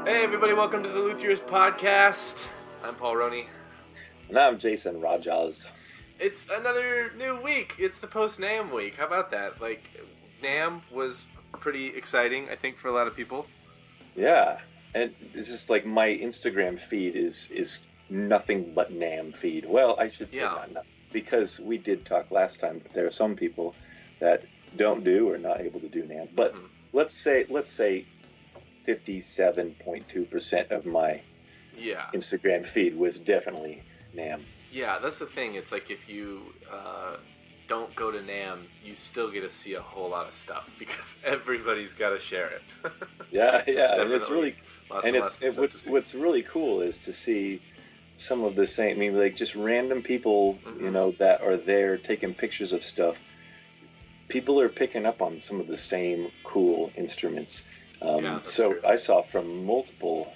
Hey everybody, welcome to the Luthiers Podcast. I'm Paul Rhoney. And I'm Jason Rodgers. It's another new week. It's the post-NAMM week. How about that? Like, NAMM was pretty exciting, I think, for a lot of people. Yeah, and it's just like my Instagram feed is nothing but NAMM feed. Well, I should say not, because we did talk last time, but there are some people that don't do or not able to do NAMM. But let's say 57.2% of my Instagram feed was definitely NAMM. Yeah, that's the thing. It's like if you don't go to NAMM, you still get to see a whole lot of stuff because everybody's got to share it. yeah, and it's really what's really cool is to see some of the same. I mean, like just random people, you know, that are there taking pictures of stuff. People are picking up on some of the same cool instruments. So true. I saw from multiple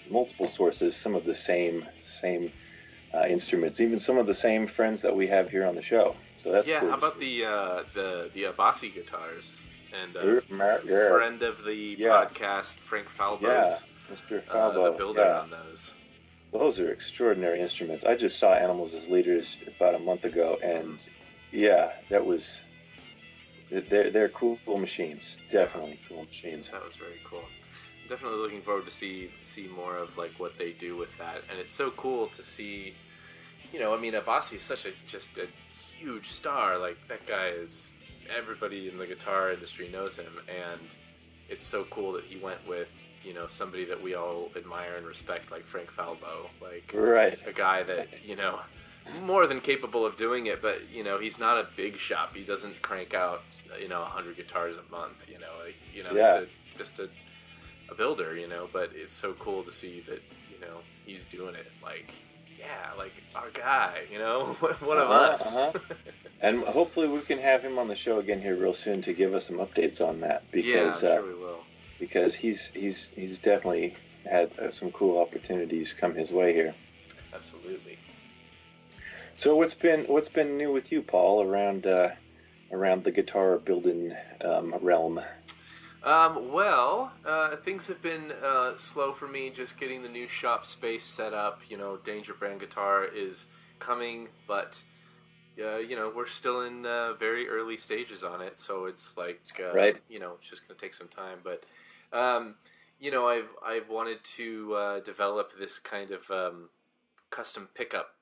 sources some of the same instruments, even some of the same friends that we have here on the show. So that's cool. How about the Abasi guitars and friend of the podcast, Frank Falbo's, Mr. Falbo, the builder on those. Those are extraordinary instruments. I just saw Animals as Leaders about a month ago, and that was. They're cool machines. Definitely cool machines. That was very cool. I'm definitely looking forward to see more of like what they do with that. And it's so cool to see, you know, I mean, Abasi is such just a huge star. Like that guy is, everybody in the guitar industry knows him, and it's so cool that he went with, you know, somebody that we all admire and respect, like Frank Falbo, like a guy that, you know, more than capable of doing it, but you know, he's not a big shop. He doesn't crank out, you know, 100 guitars a month. You know, like, you know, he's just a builder. You know, but it's so cool to see that, you know, he's doing it. Like, like our guy. You know, one of us. And hopefully we can have him on the show again here real soon to give us some updates on that. Because, I'm sure we will. Because he's definitely had some cool opportunities come his way here. Absolutely. So what's been new with you, Paul, around the guitar building realm? Things have been slow for me. Just getting the new shop space set up. You know, Danger Brand Guitar is coming, but you know, we're still in very early stages on it. So it's like you know, it's just gonna take some time. But you know, I've wanted to develop this kind of custom pickup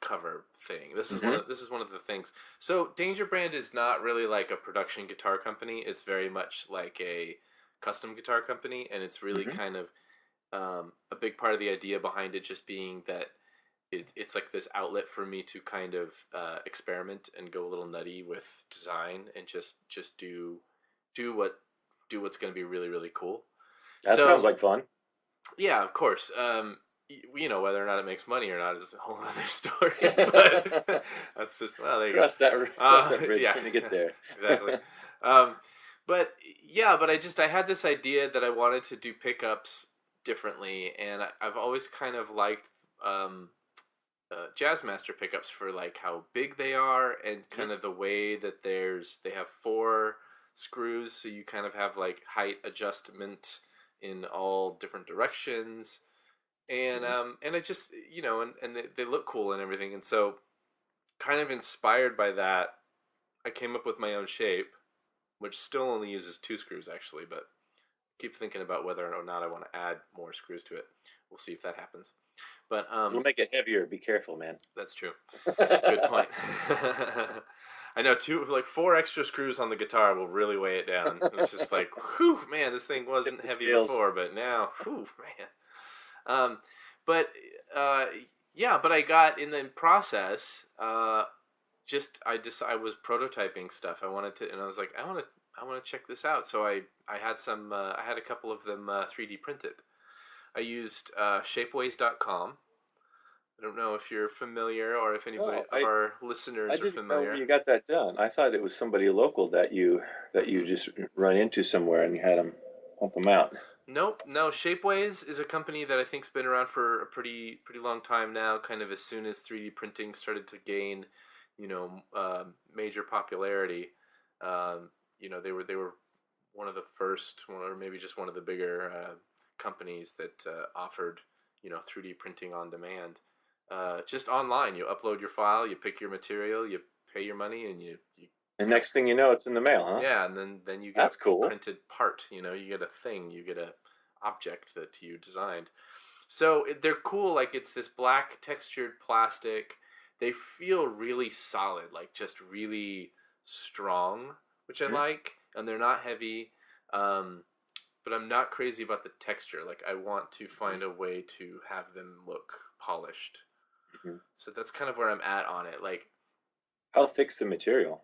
cover thing. This is one of the things. So Danger Brand is not really like a production guitar company. It's very much like a custom guitar company, and it's really kind of a big part of the idea behind it just being that it's like this outlet for me to kind of experiment and go a little nutty with design and just do what's going to be really, really cool. That sounds like fun. Yeah, of course. You know, whether or not it makes money or not is a whole other story. But that's just, well, there you cross that bridge when you get there. Exactly. But I had this idea that I wanted to do pickups differently, and I've always kind of liked Jazzmaster pickups for like how big they are and kind of the way that they have 4 screws, so you kind of have like height adjustment in all different directions. And I just, you know, and they look cool and everything. And so kind of inspired by that, I came up with my own shape, which still only uses 2 screws actually, but keep thinking about whether or not I want to add more screws to it. We'll see if that happens. But we'll make it heavier. Be careful, man. That's true. Good point. I know 4 extra screws on the guitar will really weigh it down. It's just like, whew, man, this thing wasn't heavy before, but now, whew, man. But I got in the process, I was prototyping stuff. I wanted to, and I was like, I want to check this out. So I had a couple of them 3D printed. I used shapeways.com. I don't know if you're familiar or if anybody of our listeners are familiar. I didn't know where you got that done. I thought it was somebody local that you just run into somewhere and you had them pump them out. Nope. No, Shapeways is a company that I think's been around for a pretty long time now. Kind of as soon as 3D printing started to gain, you know, major popularity, you know, they were one of the first, or maybe just one of the bigger companies that offered 3D printing on demand. Just online, you upload your file, you pick your material, you pay your money, and you and next thing you know, it's in the mail, huh? Yeah, and then you get That's cool. printed part. You get a thing, you get a object that you designed. So they're cool. Like, it's this black textured plastic. They feel really solid, like just really strong, which I like, and they're not heavy. But I'm not crazy about the texture. Like, I want to find a way to have them look polished. So that's kind of where I'm at on it. Like, how thick's the material?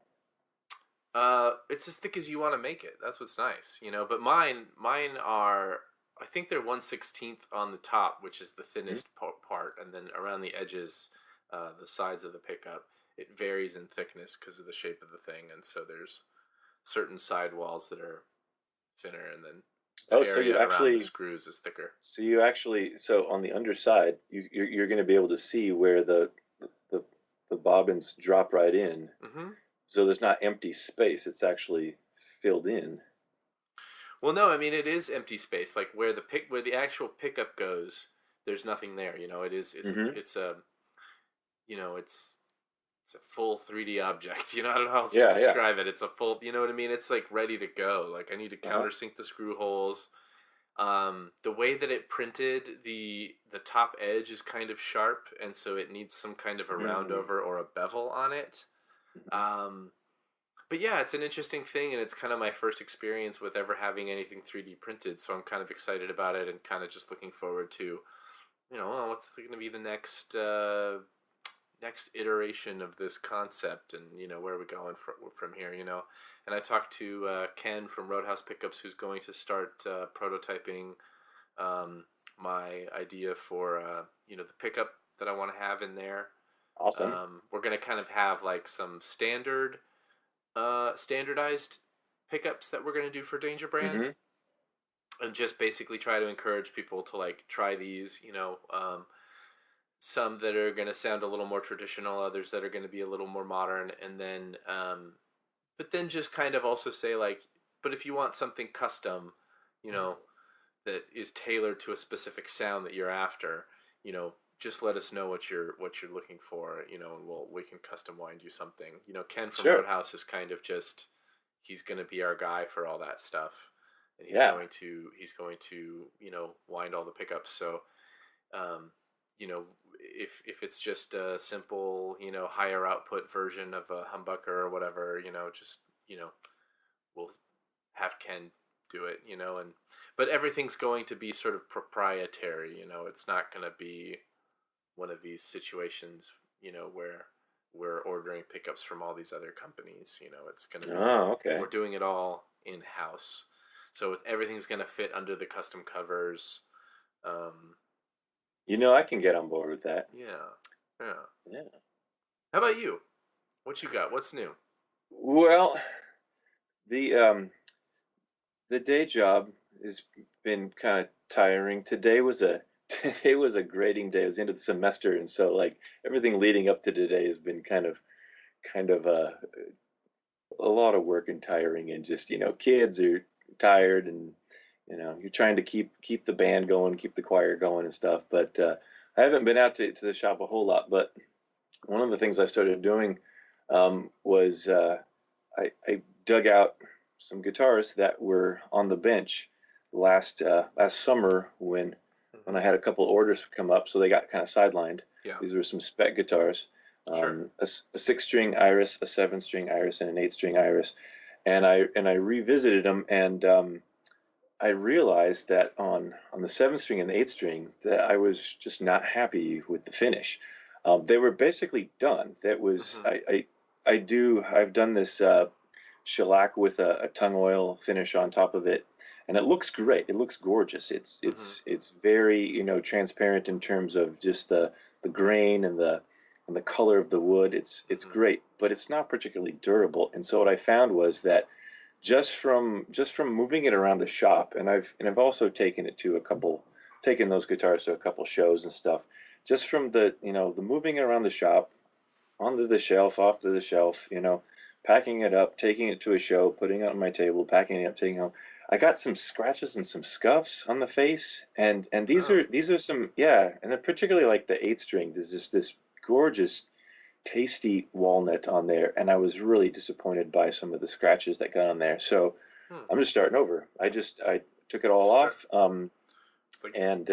It's as thick as you want to make it. That's what's nice, But mine are, I think they're 1/16 on the top, which is the thinnest part, and then around the edges, the sides of the pickup, it varies in thickness because of the shape of the thing, and so there's certain side walls that are thinner, and then the area around the screws is thicker. So on the underside, you're going to be able to see where the bobbins drop right in. So there's not empty space; it's actually filled in. Well, no, I mean, it is empty space. Like, where the actual pickup goes, there's nothing there. It's a full 3D object. I don't know how else to describe it. It's a full, you know what I mean? It's like ready to go. Like, I need to countersink the screw holes. The way that it printed, the top edge is kind of sharp, and so it needs some kind of a roundover or a bevel on it. But yeah, it's an interesting thing, and it's kind of my first experience with ever having anything 3D printed, so I'm kind of excited about it and kind of just looking forward to, what's going to be the next iteration of this concept, and where are we going from here, And I talked to Ken from Roadhouse Pickups, who's going to start prototyping my idea for the pickup that I want to have in there. Awesome. We're going to kind of have like some standardized pickups that we're going to do for Danger Brand, and just basically try to encourage people to like try these, some that are going to sound a little more traditional, others that are going to be a little more modern, and then but then just kind of also say, like, but if you want something custom, that is tailored to a specific sound that you're after, just let us know what you're looking for, and we can custom wind you something. Ken from Roadhouse is kind of just, he's going to be our guy for all that stuff, and he's going to wind all the pickups. So, if it's just a simple, higher output version of a humbucker or whatever, we'll have Ken do it, but everything's going to be sort of proprietary. It's not going to be one of these situations, where we're ordering pickups from all these other companies. It's going to be, we're doing it all in-house. So everything's going to fit under the custom covers. I can get on board with that. Yeah. How about you? What you got? What's new? Well, the day job has been kind of tiring. Today was a grading day. It was the end of the semester, and so like everything leading up to today has been kind of a lot of work and tiring, and just kids are tired, and you're trying to keep the band going, keep the choir going and stuff. But I haven't been out to the shop a whole lot. But one of the things I started doing was I dug out some guitars that were on the bench last summer when I had a couple of orders come up, so they got kind of sidelined. Yeah. These were some spec guitars, a 6-string Iris, a 7-string Iris, and an 8-string Iris, and I revisited them, and I realized that on the 7-string and the 8-string that I was just not happy with the finish. They were basically done. That was I've done this shellac with a tung oil finish on top of it, and it looks great. It looks gorgeous. It's very transparent in terms of just the grain and the color of the wood. It's great, but it's not particularly durable. And so what I found was that just from moving it around the shop, and I've also taken those guitars to a couple shows and stuff. Just from the moving it around the shop, onto the shelf, off to the shelf, packing it up, taking it to a show, putting it on my table, packing it up, taking it home. I got some scratches and some scuffs on the face, and these are some, yeah, and particularly like the 8 string. There's just this gorgeous, tasty walnut on there, and I was really disappointed by some of the scratches that got on there. So I'm just starting over. I took it all off, like and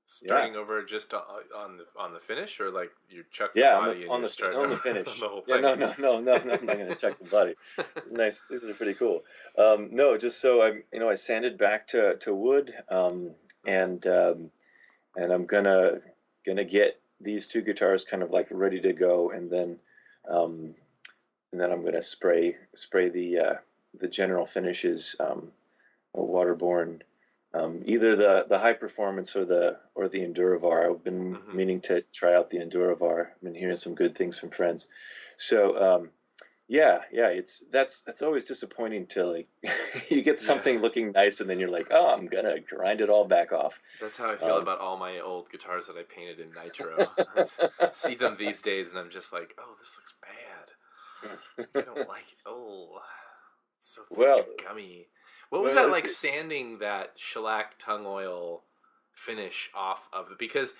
starting over just on the finish, or like you chuck the yeah, body and you're starting on the over finish. the whole Yeah, thing. no, I'm not gonna check the body. Nice, these are pretty cool. No, just so I sanded back to wood, and I'm gonna get these 2 guitars kind of like ready to go, um, and then I'm gonna spray the general finishes, waterborne, either the high performance or the Enduravar. I've been meaning to try out the Enduravar. I've been hearing some good things from friends. So yeah, that's always disappointing to like you get something looking nice and then you're like, oh, I'm gonna grind it all back off. That's how I feel about all my old guitars that I painted in nitro. I see them these days and I'm just like, oh, this looks bad. I don't like it. Oh, it's so thick and gummy. What was that like sanding that shellac tongue oil finish off of? Because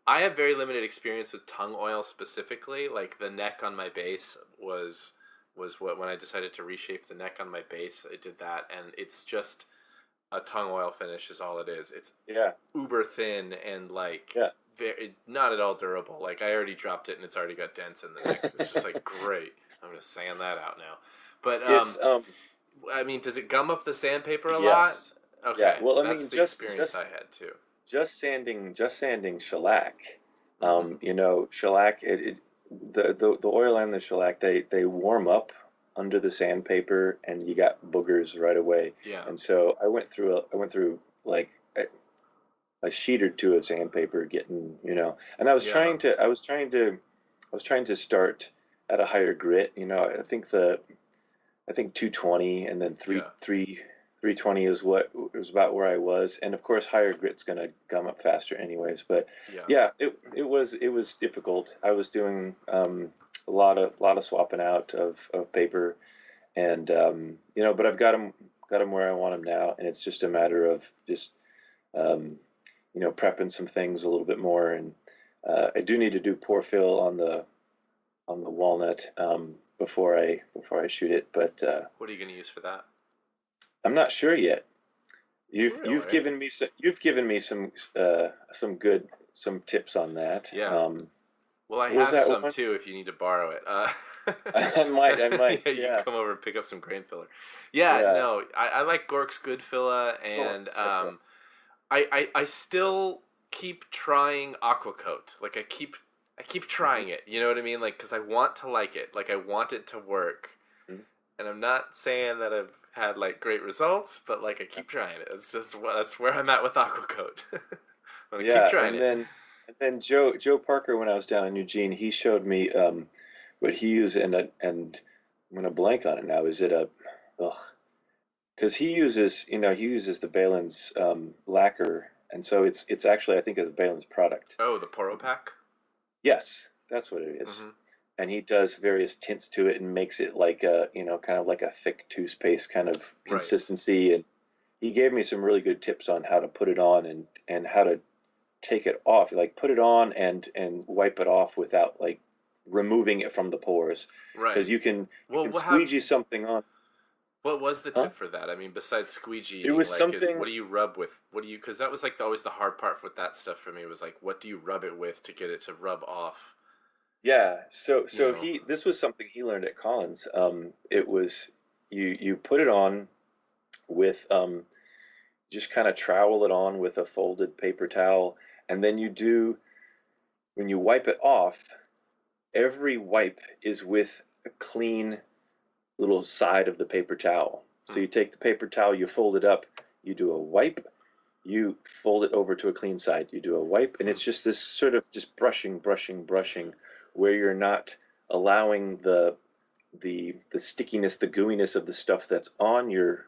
I have very limited experience with tongue oil specifically. Like the neck on my bass was what, when I decided to reshape the neck on my bass, I did that, and it's just a tongue oil finish is all it is. It's uber thin and like very, not at all durable. Like I already dropped it and it's already got dents in the neck. It's just like great. I'm gonna sand that out now. But I mean, does it gum up the sandpaper a lot? Okay. Yeah. Well, I that's mean, the experience I had too. Just sanding shellac. Shellac. The oil and the shellac, they warm up under the sandpaper, and you got boogers right away. Yeah. And so I went through like a sheet or two of sandpaper, getting and I was trying to start at a higher grit. I think 220 and then 320 is what was about where I was, and of course higher grit's gonna gum up faster anyways. But it was difficult. I was doing a lot of swapping out of paper, and but I've got them where I want them now, and it's just a matter of just prepping some things a little bit more, and I do need to do pour fill on the walnut before I shoot it. But what are you going to use for that? I'm not sure yet. You've given me some tips on that. Yeah. Well, I have some one? Too if you need to borrow it. I might. You can come over and pick up some grain filler. No, I like Gork's Good Filla, and I still keep trying Aquacoat. Like I keep trying it. You know what I mean? Like, because I want to like it. Like I want it to work. And I'm not saying that I've had like great results, but like I keep trying it. It's just that's where I'm at with Aquacoat. Keep trying it. And then Joe Parker, when I was down in Eugene, he showed me what he used, and I'm gonna blank on it now. Is it because he uses the Balin's lacquer, and so it's actually, I think, a Balin's product. Oh, the Poro Pack? Yes, that's what it is. And he does various tints to it and makes it like a kind of like a thick toothpaste kind of consistency. And he gave me some really good tips on how to put it on and how to take it off. Like put it on and wipe it off without like removing it from the pores. Right. Because you can squeegee something on. What was the tip for that? I mean, besides squeegee, it was like, something. What do you rub with? Because that was like always the hard part with that stuff for me, was like, what do you rub it with to get it to rub off? Yeah, so this was something he learned at Collins. It was you put it on with just kind of trowel it on with a folded paper towel, and then when you wipe it off, every wipe is with a clean little side of the paper towel. So you take the paper towel, you fold it up, you do a wipe, you fold it over to a clean side, you do a wipe, and it's just this sort of just brushing, where you're not allowing the stickiness, the gooiness of the stuff that's on your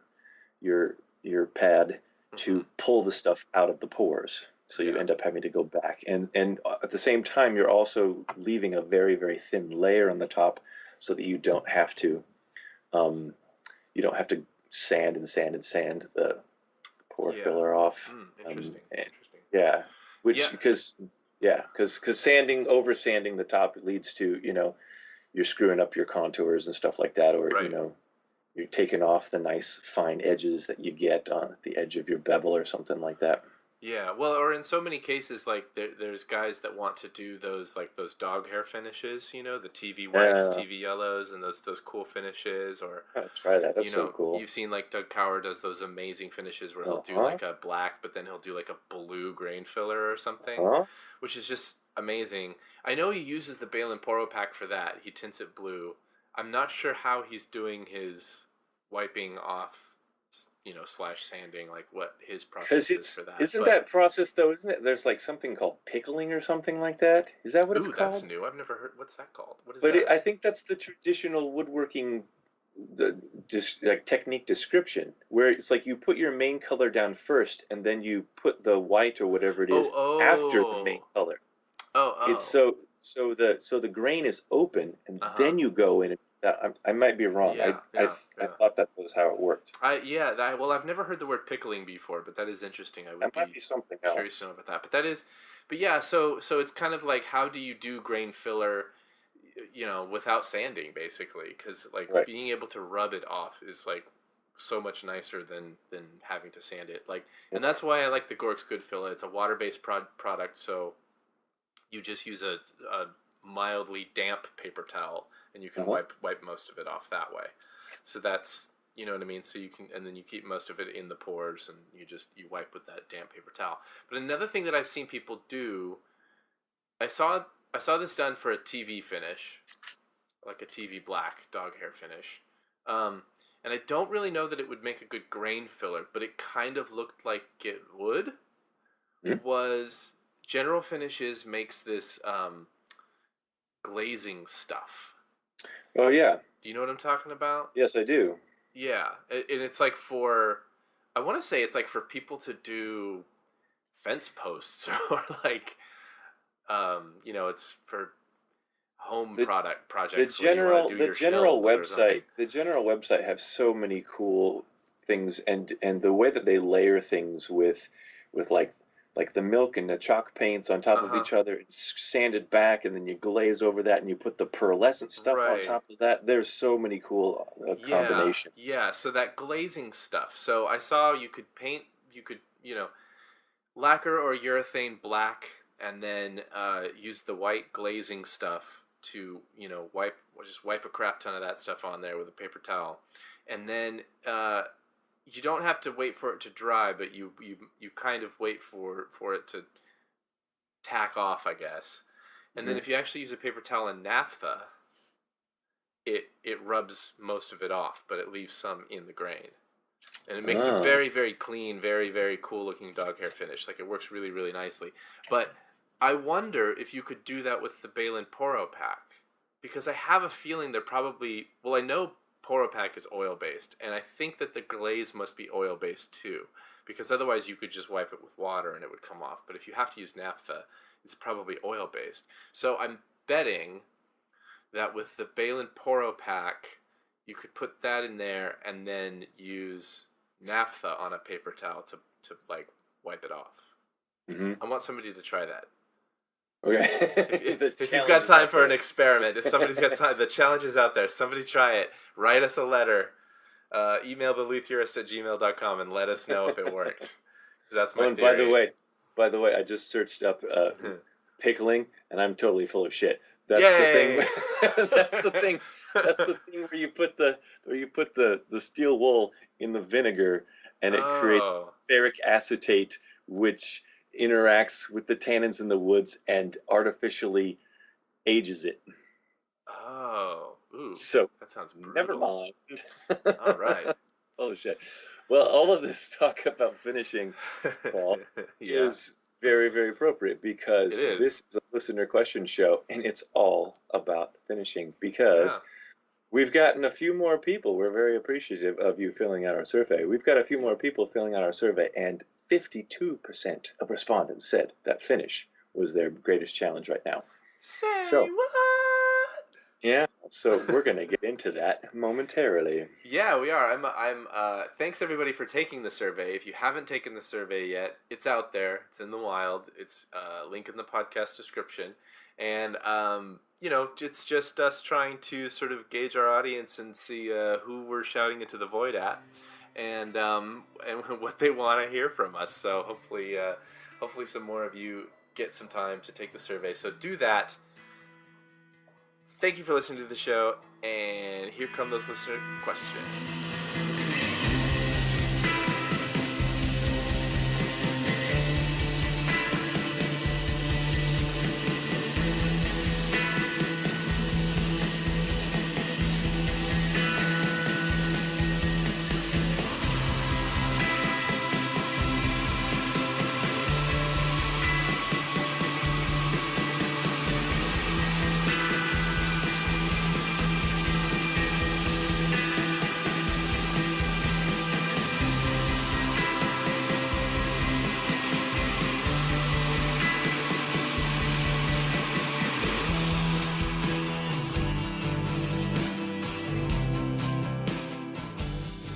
pad to pull the stuff out of the pores. So you end up having to go back, and at the same time you're also leaving a very, very thin layer on the top, so that you don't have to sand the pour filler off. Interesting. Yeah, because over sanding the top leads to, you're screwing up your contours and stuff like that, or you're taking off the nice fine edges that you get on the edge of your bevel or something like that. Yeah, well, or in so many cases, like there's guys that want to do those dog hair finishes, the TV whites, TV yellows, and those cool finishes. Or try that. That's so cool. You've seen like Doug Cower does those amazing finishes where he'll do like a black, but then he'll do like a blue grain filler or something, which is just amazing. I know he uses the Balin Poro Pack for that. He tints it blue. I'm not sure how he's doing his wiping off, / sanding, like what his process is for that. Isn't that process though? Isn't it? There's like something called pickling or something like that. Is that what it's called? That's new. I've never heard. What's that called? What is that? I think that's the traditional woodworking, technique description, where it's like you put your main color down first, and then you put the white or whatever it is after the main color. It's so the grain is open, and then you go in. I might be wrong. I thought that was how it worked. I've never heard the word pickling before, but that is interesting. That might be something else. Curious to know about that. So it's kind of like, how do you do grain filler, without sanding, basically? Because being able to rub it off is like so much nicer than having to sand it. And that's why I like the Gork's Good Filler. It's a water-based product, so you just use a mildly damp paper towel, and you can wipe most of it off that way. So that's, you know what I mean? So you can, and then you keep most of it in the pores, and you wipe with that damp paper towel. But another thing that I've seen people do, I saw this done for a TV finish, like a TV black dog hair finish. And I don't really know that it would make a good grain filler, but it kind of looked like it would. Was General Finishes makes this glazing stuff. Oh, yeah. Do you know what I'm talking about? Yes, I do. Yeah. And it's like I want to say it's like for people to do fence posts or like, it's for home projects. The general website have so many cool things, and the way that they layer things with like the milk and the chalk paints on top of each other, it's sanded back, and then you glaze over that, and you put the pearlescent stuff on top of that. There's so many cool combinations. Yeah, so that glazing stuff. So I saw you could lacquer or urethane black, and then use the white glazing stuff to, wipe a crap ton of that stuff on there with a paper towel. And then you don't have to wait for it to dry, but you kind of wait for it to tack off, I guess. And then if you actually use a paper towel and naphtha, it rubs most of it off, but it leaves some in the grain. And it makes a very, very clean, very, very cool looking dog hair finish. Like, it works really, really nicely. But I wonder if you could do that with the Balin Poro Pack, because I have a feeling they're probably, I know Poro Pack is oil-based, and I think that the glaze must be oil-based too, because otherwise you could just wipe it with water and it would come off. But if you have to use naphtha, it's probably oil-based. So I'm betting that with the Balin Poro Pack, you could put that in there and then use naphtha on a paper towel to wipe it off. I want somebody to try that. Okay. If you've got time for an experiment, if somebody's got time, the challenge is out there. Somebody try it. Write us a letter. Email theluthurist@gmail.com and let us know if it worked. That's my theory. By the way, I just searched up pickling, and I'm totally full of shit. That's the thing. That's the thing. That's the thing where you put the steel wool in the vinegar, and it creates ferric acetate, which interacts with the tannins in the woods and artificially ages it. Oh, ooh, so that sounds brutal. Never mind. All right. Oh shit. Well, all of this talk about finishing, Paul, is very, very appropriate, because this is a listener question show, and it's all about finishing. Because we've gotten a few more people. We're very appreciative of you filling out our survey. We've got a few more people filling out our survey, and 52% of respondents said that finish was their greatest challenge right now. Say what? Yeah. So we're going to get into that momentarily. Yeah, we are. Thanks everybody for taking the survey. If you haven't taken the survey yet, it's out there. It's in the wild. It's link in the podcast description. And, it's just us trying to sort of gauge our audience and see who we're shouting into the void at, and what they want to hear from us. So hopefully some more of you get some time to take the survey. So do that. Thank you for listening to the show, and here come those listener questions.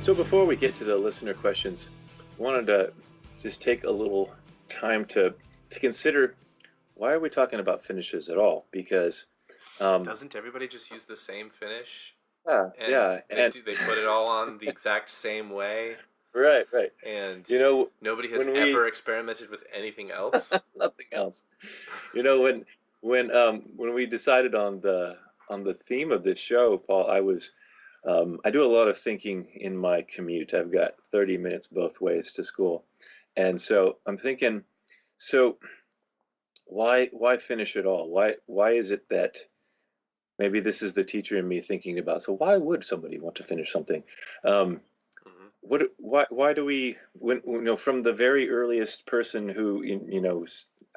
So before we get to the listener questions, I wanted to just take a little time to consider, why are we talking about finishes at all? Because doesn't everybody just use the same finish? Yeah. They put it all on the exact same way. Right. And nobody has ever experimented with anything else. Nothing else. When we decided on the theme of this show, Paul, I do a lot of thinking in my commute. I've got 30 minutes both ways to school. And so I'm thinking, why finish at all? Why is it that, maybe this is the teacher in me thinking about, so why would somebody want to finish something? Why do we, from the very earliest person who,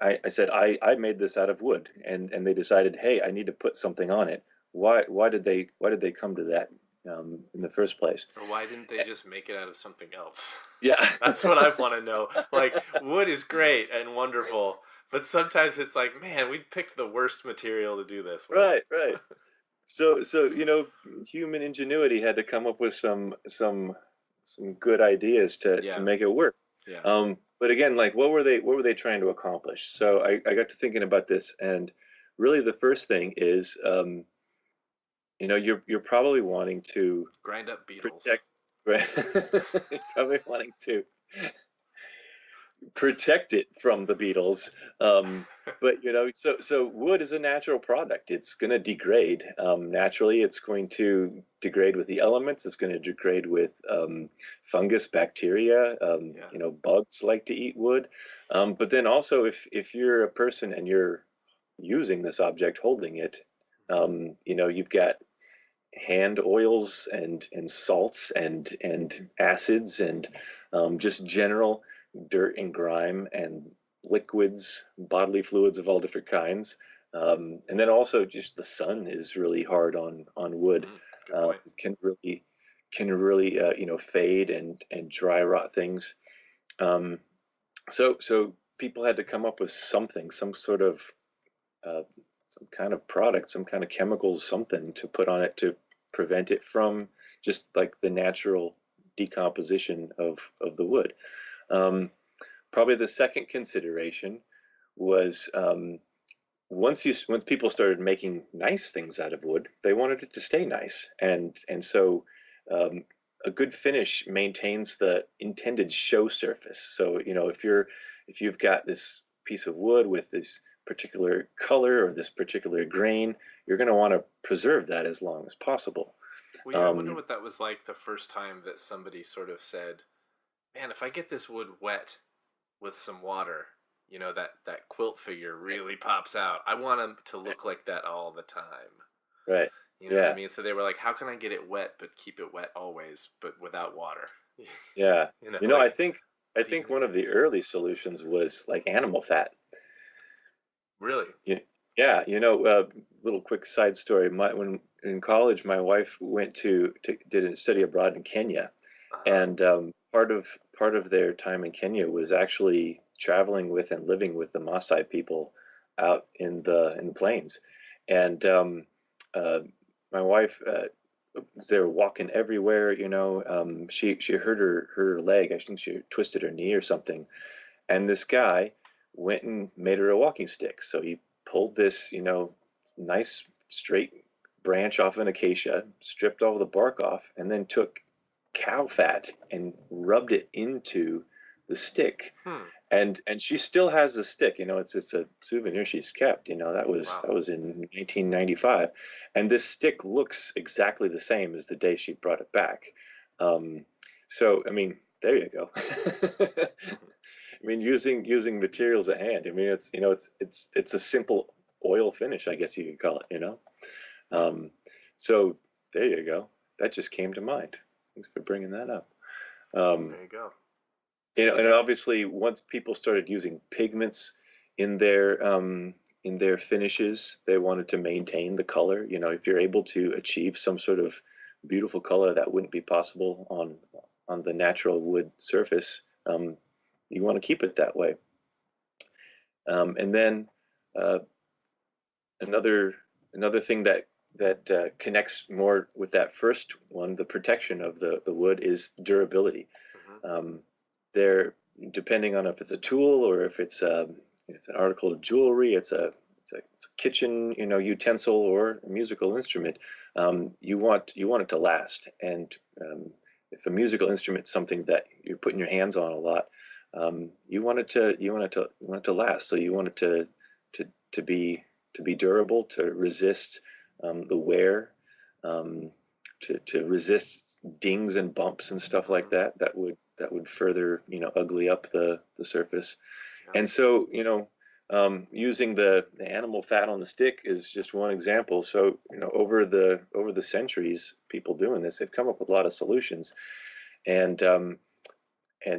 I said, I made this out of wood, and they decided, hey, I need to put something on it. Why did they come to that in the first place? Or why didn't they just make it out of something else? Yeah. That's what I want to know. Like, wood is great and wonderful, but sometimes it's like, man, we picked the worst material to do this with. Right. So human ingenuity had to come up with some good ideas to make it work. Yeah. But again, like, what were they trying to accomplish? So I got to thinking about this, and really the first thing is, you're probably wanting to grind up beetles. You're probably wanting to protect it from the beetles. But so wood is a natural product. It's going to degrade naturally. It's going to degrade with the elements. It's going to degrade with fungus, bacteria. Bugs like to eat wood. But then also, if you're a person and you're using this object, holding it, you've got hand oils and salts and acids and just general dirt and grime and liquids, bodily fluids of all different kinds. And then also just the sun is really hard on wood. Can really fade and dry rot things. So people had to come up with something, some sort of some kind of product, some kind of chemicals, something to put on it to prevent it from just like the natural decomposition of the wood. Probably the second consideration was, once people started making nice things out of wood, they wanted it to stay nice, and so a good finish maintains the intended show surface. So if you've got this piece of wood with this particular color or this particular grain, you're going to want to preserve that as long as possible. Well, I wonder what that was like the first time that somebody sort of said, man, if I get this wood wet with some water, that quilt figure really pops out. I want them to look like that all the time. Right. You know what I mean? So they were like, how can I get it wet but keep it wet always, but without water? Yeah. I think one of the early solutions was like animal fat. Really? Yeah. Little quick side story. When in college, my wife went did a study abroad in Kenya, and part of their time in Kenya was actually traveling with and living with the Maasai people out in the plains, and my wife, they were walking everywhere, you know. She hurt her leg. I think she twisted her knee or something. And this guy went and made her a walking stick. So he pulled this, you know, nice straight branch off an acacia, stripped all the bark off, and then took cow fat and rubbed it into the stick. And she still has the stick, you know. It's a souvenir she's kept, you know. That was in 1995, and this stick looks exactly the same as the day she brought it back. So I mean, there you go. I mean, using materials at hand. I mean, it's, you know, it's a simple oil finish, I guess you could call it, you know. So there you go. That just came to mind. Thanks for bringing that up. There you go. You know, and obviously, once people started using pigments in their finishes, they wanted to maintain the color. You know, if you're able to achieve some sort of beautiful color that wouldn't be possible on the natural wood surface, you want to keep it that way. And then another thing that connects more with that first one, the protection of the wood, is durability. There, depending on if it's a tool or if it's an article of jewelry, it's a kitchen, you know, utensil or a musical instrument. You want it to last, and if a musical instrument is something that you're putting your hands on a lot, you want it to last. So you want it to be durable, to resist the wear, to resist dings and bumps and stuff like that. That would further, you know, ugly up the surface. Yeah. And so, you know, using the animal fat on the stick is just one example. So, you know, over the centuries, people doing this, they've come up with a lot of solutions, and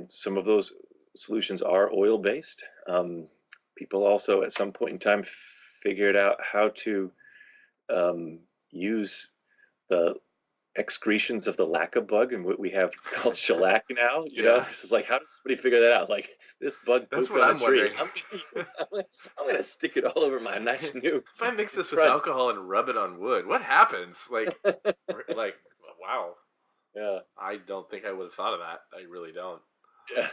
some of those solutions are oil based. People also at some point in time figured out how to use the excretions of the lacca bug and what we have called shellac now. You know, it's just like, how does somebody figure that out? Like, this bug pooped on a tree. I'm gonna stick it all over my nice new. If I mix this with alcohol and rub it on wood, what happens? Like, wow. Yeah. I don't think I would have thought of that. I really don't. Yeah.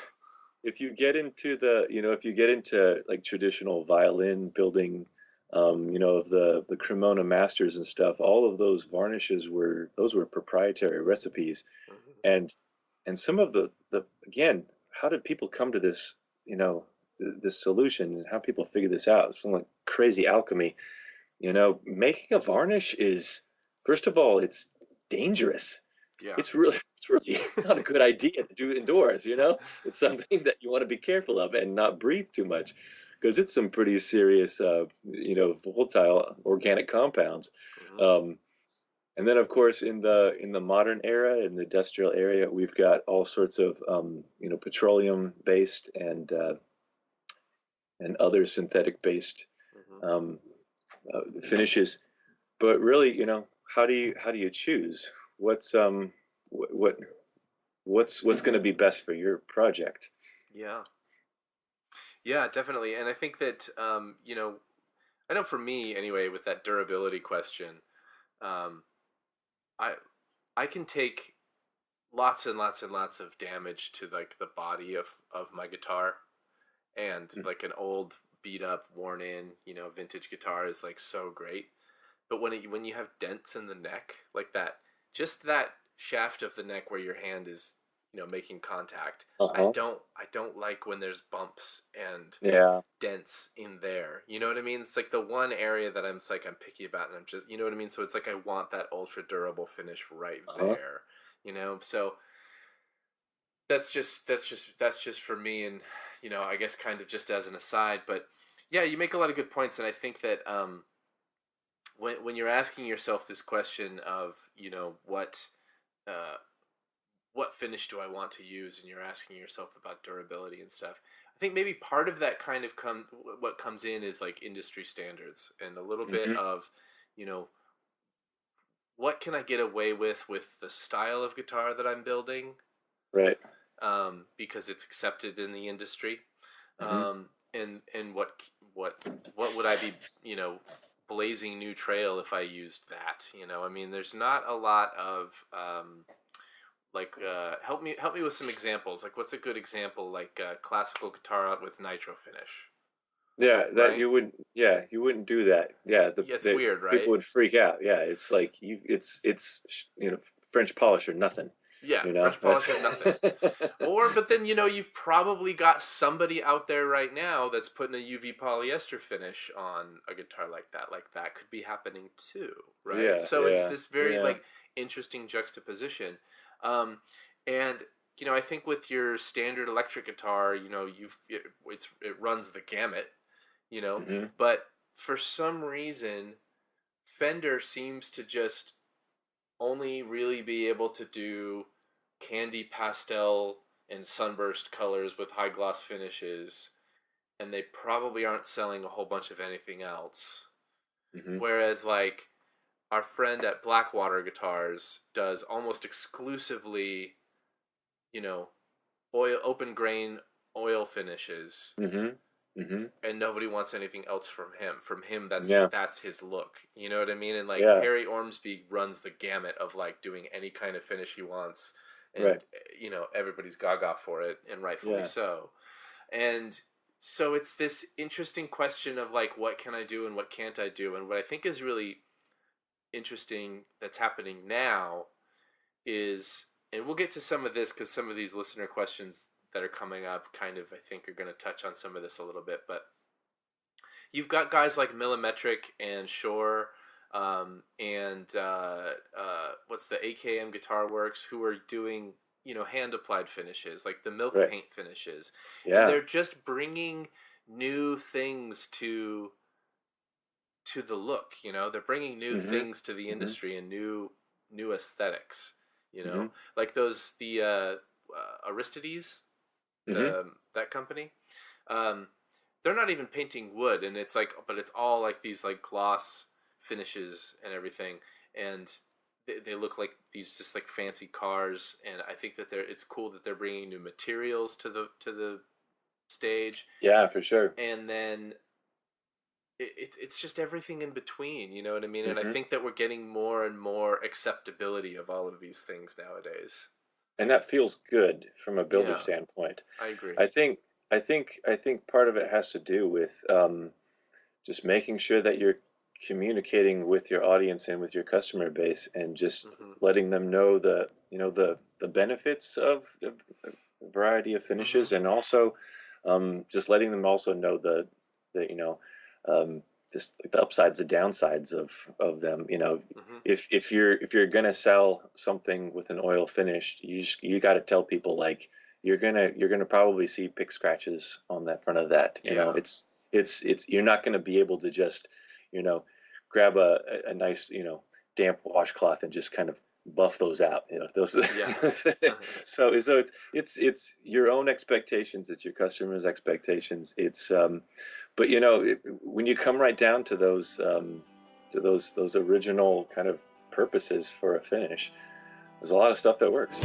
If you get into like traditional violin building, you know, of the Cremona masters and stuff, all of those varnishes were proprietary recipes. And some of the again, how did people come to this, you know, this solution, and how people figure this out? It's like crazy alchemy. You know, making a varnish is, first of all, it's dangerous. Yeah. It's really not a good idea to do indoors, you know? It's something that you want to be careful of and not breathe too much, because it's some pretty serious, you know, volatile organic compounds. And then, of course, in the modern era, in the industrial area, we've got all sorts of, you know, petroleum-based and other synthetic-based finishes. But really, you know, how do you choose what's going to be best for your project? Yeah, definitely. And I think that, you know, I know for me anyway, with that durability question, I can take lots and lots and lots of damage to like the body of my guitar, and like an old beat up, worn in, you know, vintage guitar is like so great. But when you have dents in the neck like that, just that shaft of the neck where your hand is, you know, making contact. I don't like when there's bumps and dents in there. You know what I mean? It's like the one area that I'm picky about, and I'm just, you know what I mean? So it's like I want that ultra durable finish right there. You know, so that's just for me, and you know, I guess kind of just as an aside, but yeah, you make a lot of good points, and I think that when you're asking yourself this question of, you know, what finish do I want to use, and you're asking yourself about durability and stuff, I think maybe part of that kind of what comes in is like industry standards, and a little bit of, you know, what can I get away with the style of guitar that I'm building, right? Because it's accepted in the industry, and what would I be, you know, blazing new trail if I used that. You know, I mean, there's not a lot of help me with some examples. Like, what's a good example? Like classical guitar out with nitro finish. Yeah, that Right? you wouldn't. Yeah, you wouldn't do that. Yeah, Yeah, it's the weird, people right? would freak out. Yeah, it's like French polish or nothing. Yeah, You know, French that's polish or nothing. But then, you've probably got somebody out there right now that's putting a UV polyester finish on a guitar like that. Like, that could be happening too, right? yeah, So it's yeah, this very, yeah. like, interesting juxtaposition. Um, and, I think with your standard electric guitar, it runs the gamut, Hmm. but for some reason, Fender seems to just only really be able to do candy pastel and sunburst colors with high gloss finishes, and they probably aren't selling a whole bunch of anything else. Hmm. Whereas, like, our friend at Blackwater Guitars does almost exclusively, you know, open grain oil finishes, Hmm. Hmm. and nobody wants anything else from him. From him, Yeah, that's his look. You know what I mean? And like yeah, Harry Ormsby runs the gamut of like doing any kind of finish he wants, and right. everybody's gaga for it, and rightfully Yeah. so. And so it's this interesting question of like, what can I do and what can't I do? And what I think is really interesting that's happening now is, and we'll get to some of this because some of these listener questions that are coming up kind of, I think, are going to touch on some of this a little bit. But you've got guys like Millimetric and Shore, and what's the AKM Guitar Works, who are doing hand applied finishes like the milk Right. paint finishes, and Yeah. they're just bringing new things to the look. They're bringing new Hmm. things to the Hmm. industry and new aesthetics. Hmm. Like the Aristides, Hmm. that company. Um, they're not even painting wood, and but it's all like these like gloss finishes and everything, and they look like these just like fancy cars. And I think that it's cool that they're bringing new materials to the stage, Yeah, for sure. and then it's just everything in between. You know what I mean? And I Hmm. think that we're getting more and more acceptability of all of these things nowadays. And that feels good from a builder Yeah, standpoint. I agree. I think, I think part of it has to do with just making sure that you're communicating with your audience and with your customer base, and just Mm-hmm. letting them know the benefits of a variety of Mm-hmm. finishes, and also just letting them also know the um, just like the upsides, the downsides of them. Mm-hmm. If you're gonna sell something with an oil finish, you got to tell people, like, you're gonna probably see pick scratches on that front of that. Yeah. It's you're not gonna be able to just you know grab a nice damp washcloth and just kind of buff those out. Those. Yeah. So it's your own expectations, it's your customers' expectations. But when you come right down to those original kind of purposes for a finish, there's a lot of stuff that works.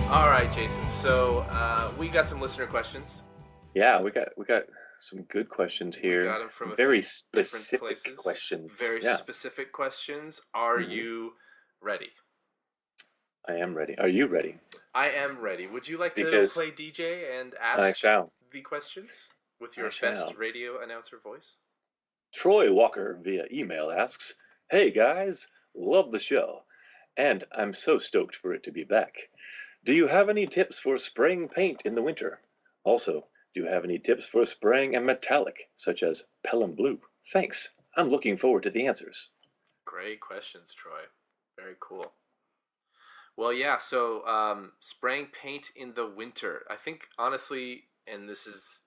All right, Jason. So we got some listener questions. Yeah, we got some good questions We here. got them from a Very few different specific places. questions. Very Yeah. specific questions. Are Hmm. you ready? I am ready. Are you ready? I am ready. Would you like to Because play DJ and I ask shall. the questions with I your best shall. radio announcer voice? Troy Walker via email asks, "Hey guys, love the show, and I'm so stoked for it to be back. Do you have any tips for spraying paint in the winter? Also, do you have any tips for spraying a metallic, such as Pelham Blue? Thanks. I'm looking forward to the answers." Great questions, Troy. Very cool. Well, yeah, so spraying paint in the winter. I think, honestly, and this is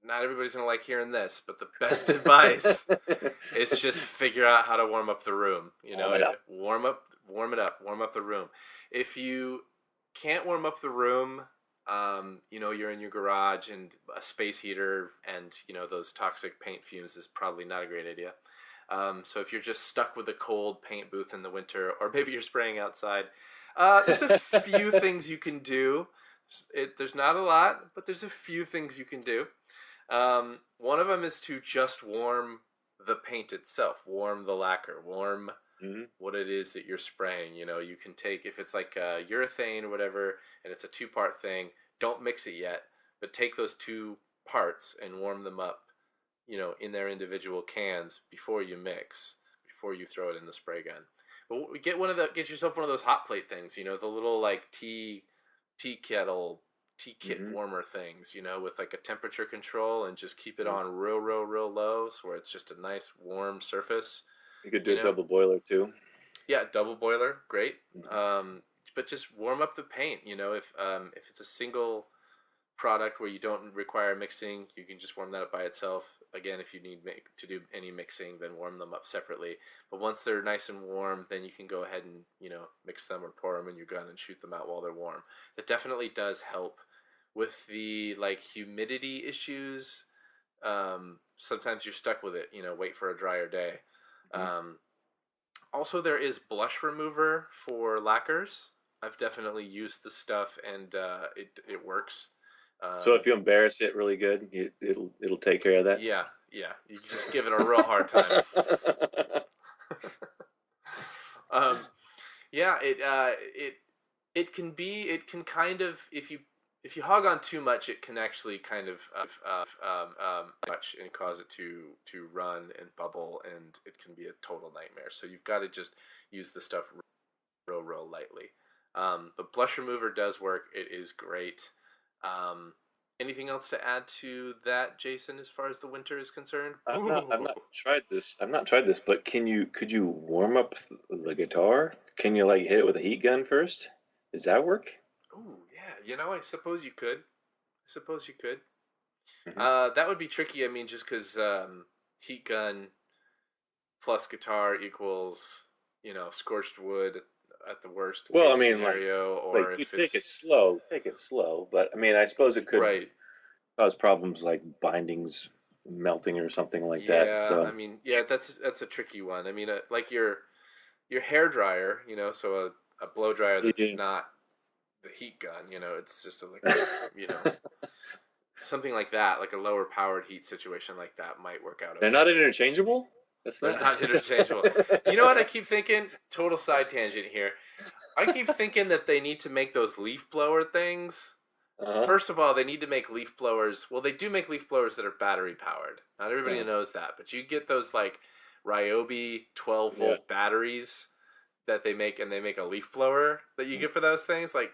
not everybody's going to like hearing this, but the best advice is just figure out how to warm up the room. Warm it up. Warm up the room. If you can't warm up the room, you're in your garage and a space heater and, those toxic paint fumes is probably not a great idea. So if you're just stuck with a cold paint booth in the winter, or maybe you're spraying outside, there's a few things you can do. There's not a lot, but there's a few things you can do. One of them is to just warm the paint itself, warm the lacquer, warm what it is that you're spraying. You know, you can take, if it's like urethane or whatever, and it's a 2-part thing, don't mix it yet, but take those 2 parts and warm them up, you know, in their individual cans before you mix, before you throw it in the spray gun. But get yourself one of those hot plate things, you know, the little like tea kit warmer things, you know, with like a temperature control, and just keep it on real low, so where it's just a nice warm surface. You could do a double boiler too. Yeah, double boiler, great. But just warm up the paint, you know, if it's a single product where you don't require mixing, you can just warm that up by itself. Again, if you need to do any mixing, then warm them up separately. But once they're nice and warm, then you can go ahead and, you know, mix them or pour them in your gun and shoot them out while they're warm. That definitely does help with the like humidity issues. Sometimes you're stuck with it, you know, wait for a drier day. Also, there is blush remover for lacquers. I've definitely used the stuff, and it works. So if you embarrass it really good, it'll take care of that. Yeah. You just give it a real hard time. Yeah, it can kind of, if you hog on too much, it can actually kind of much and cause it to run and bubble, and it can be a total nightmare. So you've got to just use the stuff real lightly. But blush remover does work. It is great. Anything else to add to that, Jason, as far as the winter is concerned? I've not tried this. But could you warm up the guitar? Can you like hit it with a heat gun first? Does that work? Oh, yeah. You know, I suppose you could. That would be tricky. I mean, just because heat gun plus guitar equals, you know, scorched wood at the worst case scenario, or like if you take it slow. But I mean, I suppose it could cause problems like bindings melting or something like that. Yeah, I mean, yeah, that's a tricky one. I mean, like your hair dryer, you know, so a blow dryer that's not the heat gun, you know, it's just you know, something like that, like a lower powered heat situation like that might work out. Okay. They're not interchangeable? They're not interchangeable. You know what I keep thinking? Total side tangent here. I keep thinking that they need to make those leaf blower things. First of all, they need to make leaf blowers. Well, they do make leaf blowers that are battery powered. Not everybody knows that, but you get those like Ryobi 12-volt batteries that they make, and they make a leaf blower that you get for those things, like,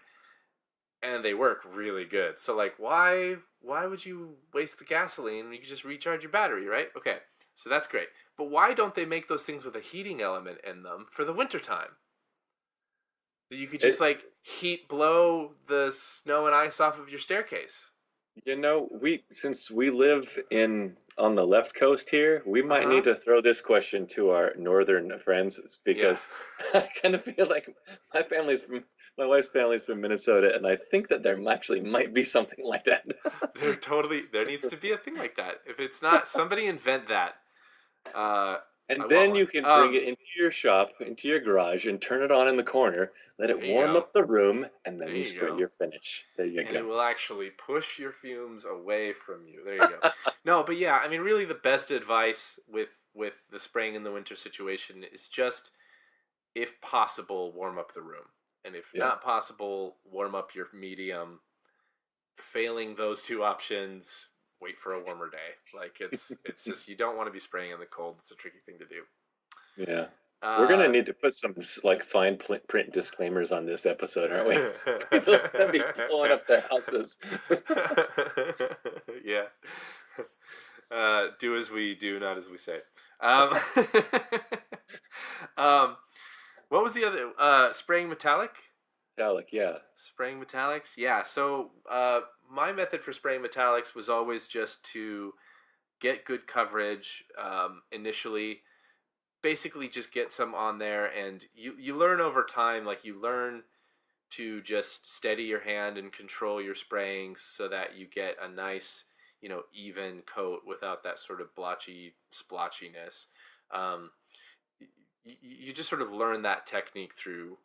and they work really good. So like, why would you waste the gasoline when you can just recharge your battery, right? Okay, so that's great. But why don't they make those things with a heating element in them for the wintertime? That you could just heat blow the snow and ice off of your staircase. You know, since we live on the left coast here, we might need to throw this question to our northern friends, because I kind of feel like my wife's family's from Minnesota, and I think that there actually might be something like that. There needs to be a thing like that. If it's not, somebody invent that. And then you can bring it into your shop, into your garage, and turn it on in the corner. Let it warm up the room, and then you spray your finish. There you go. And it will actually push your fumes away from you. There you go. No, but yeah, I mean, really the best advice with the spraying in the winter situation is just, if possible, warm up the room. And if not possible, warm up your medium. Failing those two options, wait for a warmer day. Like, it's just, you don't want to be spraying in the cold. It's a tricky thing to do. Yeah. We're going to need to put some like fine print disclaimers on this episode, aren't we? People are going to be blowing up their houses. Yeah. Do as we do, not as we say. What was the other? Spraying metallic? Metallic, yeah. Spraying metallics? Yeah. So my method for spraying metallics was always just to get good coverage initially. Basically just get some on there, and you learn over time, like you learn to just steady your hand and control your spraying so that you get a nice, you know, even coat without that sort of blotchy splotchiness. You just sort of learn that technique through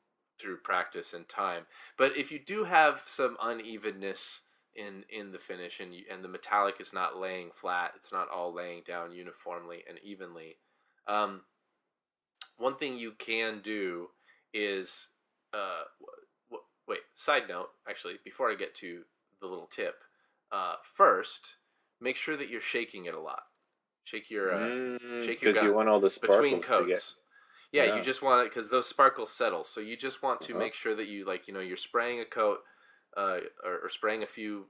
practice and time. But if you do have some unevenness in the finish, and the metallic is not laying flat, it's not all laying down uniformly and evenly, one thing you can do is wait, side note, actually, before I get to the little tip, first make sure that you're shaking it a lot. Shake your gun because you want all the sparkles between coats. Yeah, you just want it because those sparkles settle. So you just want to make sure that you, like, you're spraying a coat, or spraying a few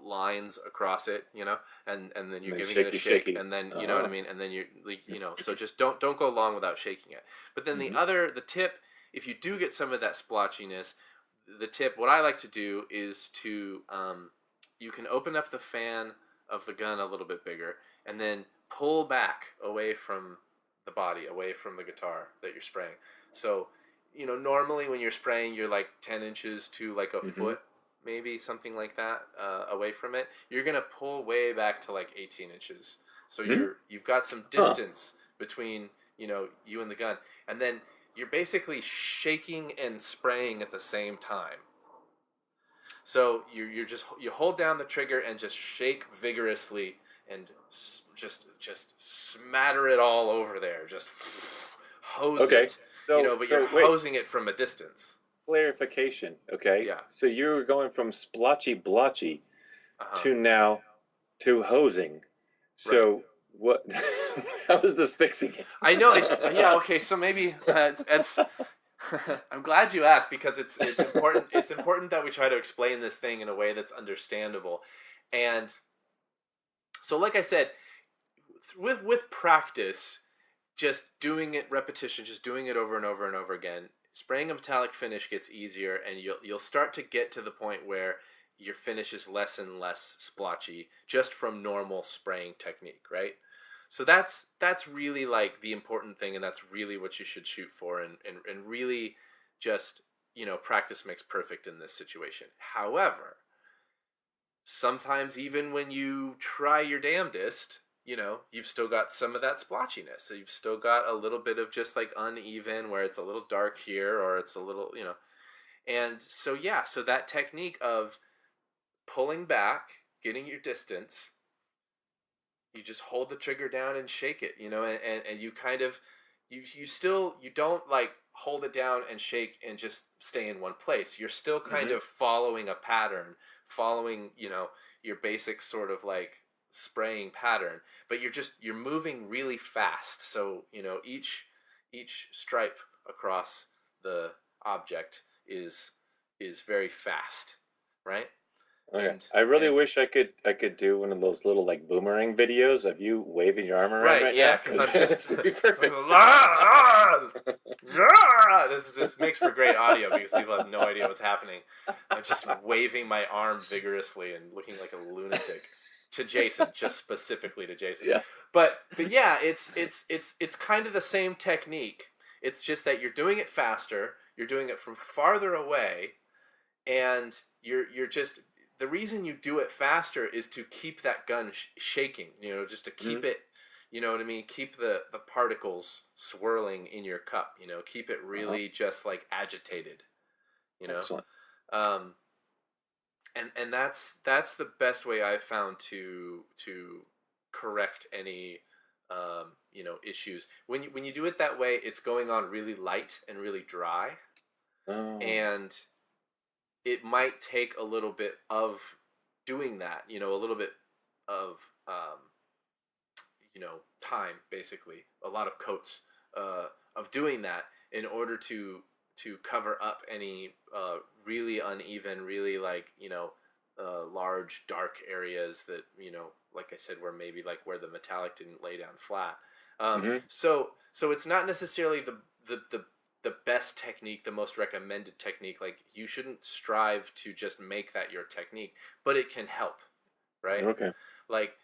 lines across it, and then you're giving it a shake, and then you know what I mean, and then you're like, so just don't go long without shaking it. But then the tip, if you do get some of that splotchiness, what I like to do is to you can open up the fan of the gun a little bit bigger, and then pull back away from the body, away from the guitar that you're spraying. So, normally when you're spraying, you're like 10 inches to like a foot, maybe something like that, away from it. You're gonna pull way back to like 18 inches. So you've got some distance between you and the gun, and then you're basically shaking and spraying at the same time. So you hold down the trigger and just shake vigorously and just smatter it all over there. Just hose it. But you're hosing it from a distance. Clarification, okay? Yeah. So you were going from splotchy blotchy to hosing. So what? How is this fixing it? I know. Yeah. Okay. So maybe it's. I'm glad you asked, because it's important. It's important that we try to explain this thing in a way that's understandable, and so, like I said, with practice, just doing it, repetition, just doing it over and over and over again, spraying a metallic finish gets easier, and you'll start to get to the point where your finish is less and less splotchy just from normal spraying technique, right? So that's really like the important thing, and that's really what you should shoot for, and really just, practice makes perfect in this situation. However, sometimes even when you try your damnedest, you've still got some of that splotchiness. So you've still got a little bit of just like uneven, where it's a little dark here, or it's a little, and so so that technique of pulling back, getting your distance, you just hold the trigger down and shake it, and you kind of, you don't like hold it down and shake and just stay in one place. You're still kind of following a pattern, following, your basic sort of like spraying pattern, but you're moving really fast. So, each stripe across the object is very fast, right? Okay. I really wish I could do one of those little like boomerang videos of you waving your arm around right yeah, now. because I'm just perfect. This makes for great audio because people have no idea what's happening. I'm just waving my arm vigorously and looking like a lunatic to Jason, just specifically to Jason. Yeah. But yeah, it's kind of the same technique. It's just that you're doing it faster. You're doing it from farther away, and you're just. The reason you do it faster is to keep that gun shaking, just to keep it, you know what I mean? Keep the particles swirling in your cup, keep it really just like agitated, Excellent. And that's the best way I've found to correct any, issues. When you do it that way, it's going on really light and really dry, and it might take a little bit of doing that, a little bit of, time, basically, a lot of coats of doing that in order to cover up any really uneven, really like, large dark areas that, like I said, where maybe like where the metallic didn't lay down flat. So it's not necessarily the best technique, the most recommended technique. Like, you shouldn't strive to just make that your technique, but it can help, right? Okay. Like,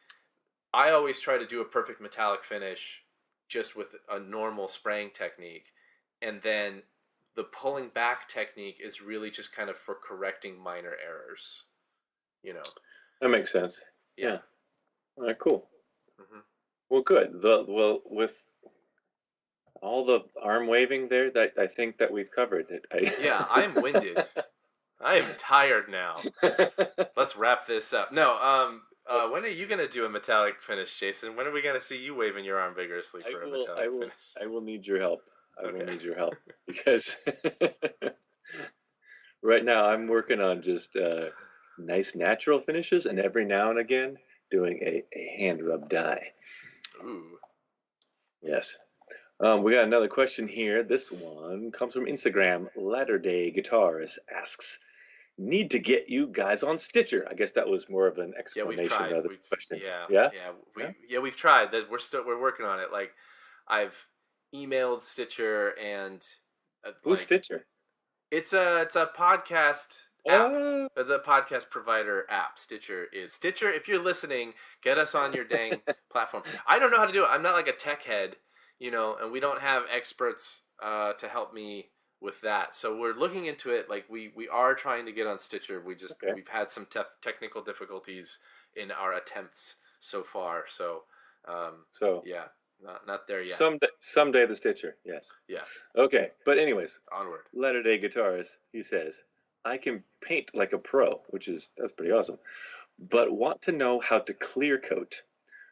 I always try to do a perfect metallic finish just with a normal spraying technique, and then the pulling back technique is really just kind of for correcting minor errors, That makes sense. Yeah. All right, cool. Well, good. all the arm waving there, that I think that we've covered it. Yeah, I'm winded. I am tired now. Let's wrap this up. No, when are you gonna do a metallic finish, Jason? When are we gonna see you waving your arm vigorously for a metallic finish? I will need your help. I Okay. will need your help because right now I'm working on just nice natural finishes, and every now and again doing a hand rub dye. Ooh. Yes. We got another question here. This one comes from Instagram. Latter Day Guitars asks, "Need to get you guys on Stitcher." I guess that was more of an explanation of the question. We've tried. That we're working on it. Like, I've emailed Stitcher and who's Stitcher? It's a podcast app. It's a podcast provider app. Stitcher is. Stitcher, if you're listening, get us on your dang platform. I don't know how to do it. I'm not like a tech head, and we don't have experts to help me with that. So we're looking into it. Like, we are trying to get on Stitcher. We've had some technical difficulties in our attempts so far. So yeah, not there yet. Someday the Stitcher. Yes. Yeah. Okay, but anyways, onward. Latter Day Guitars. He says, "I can paint like a pro," that's pretty awesome, but want to know how to clear coat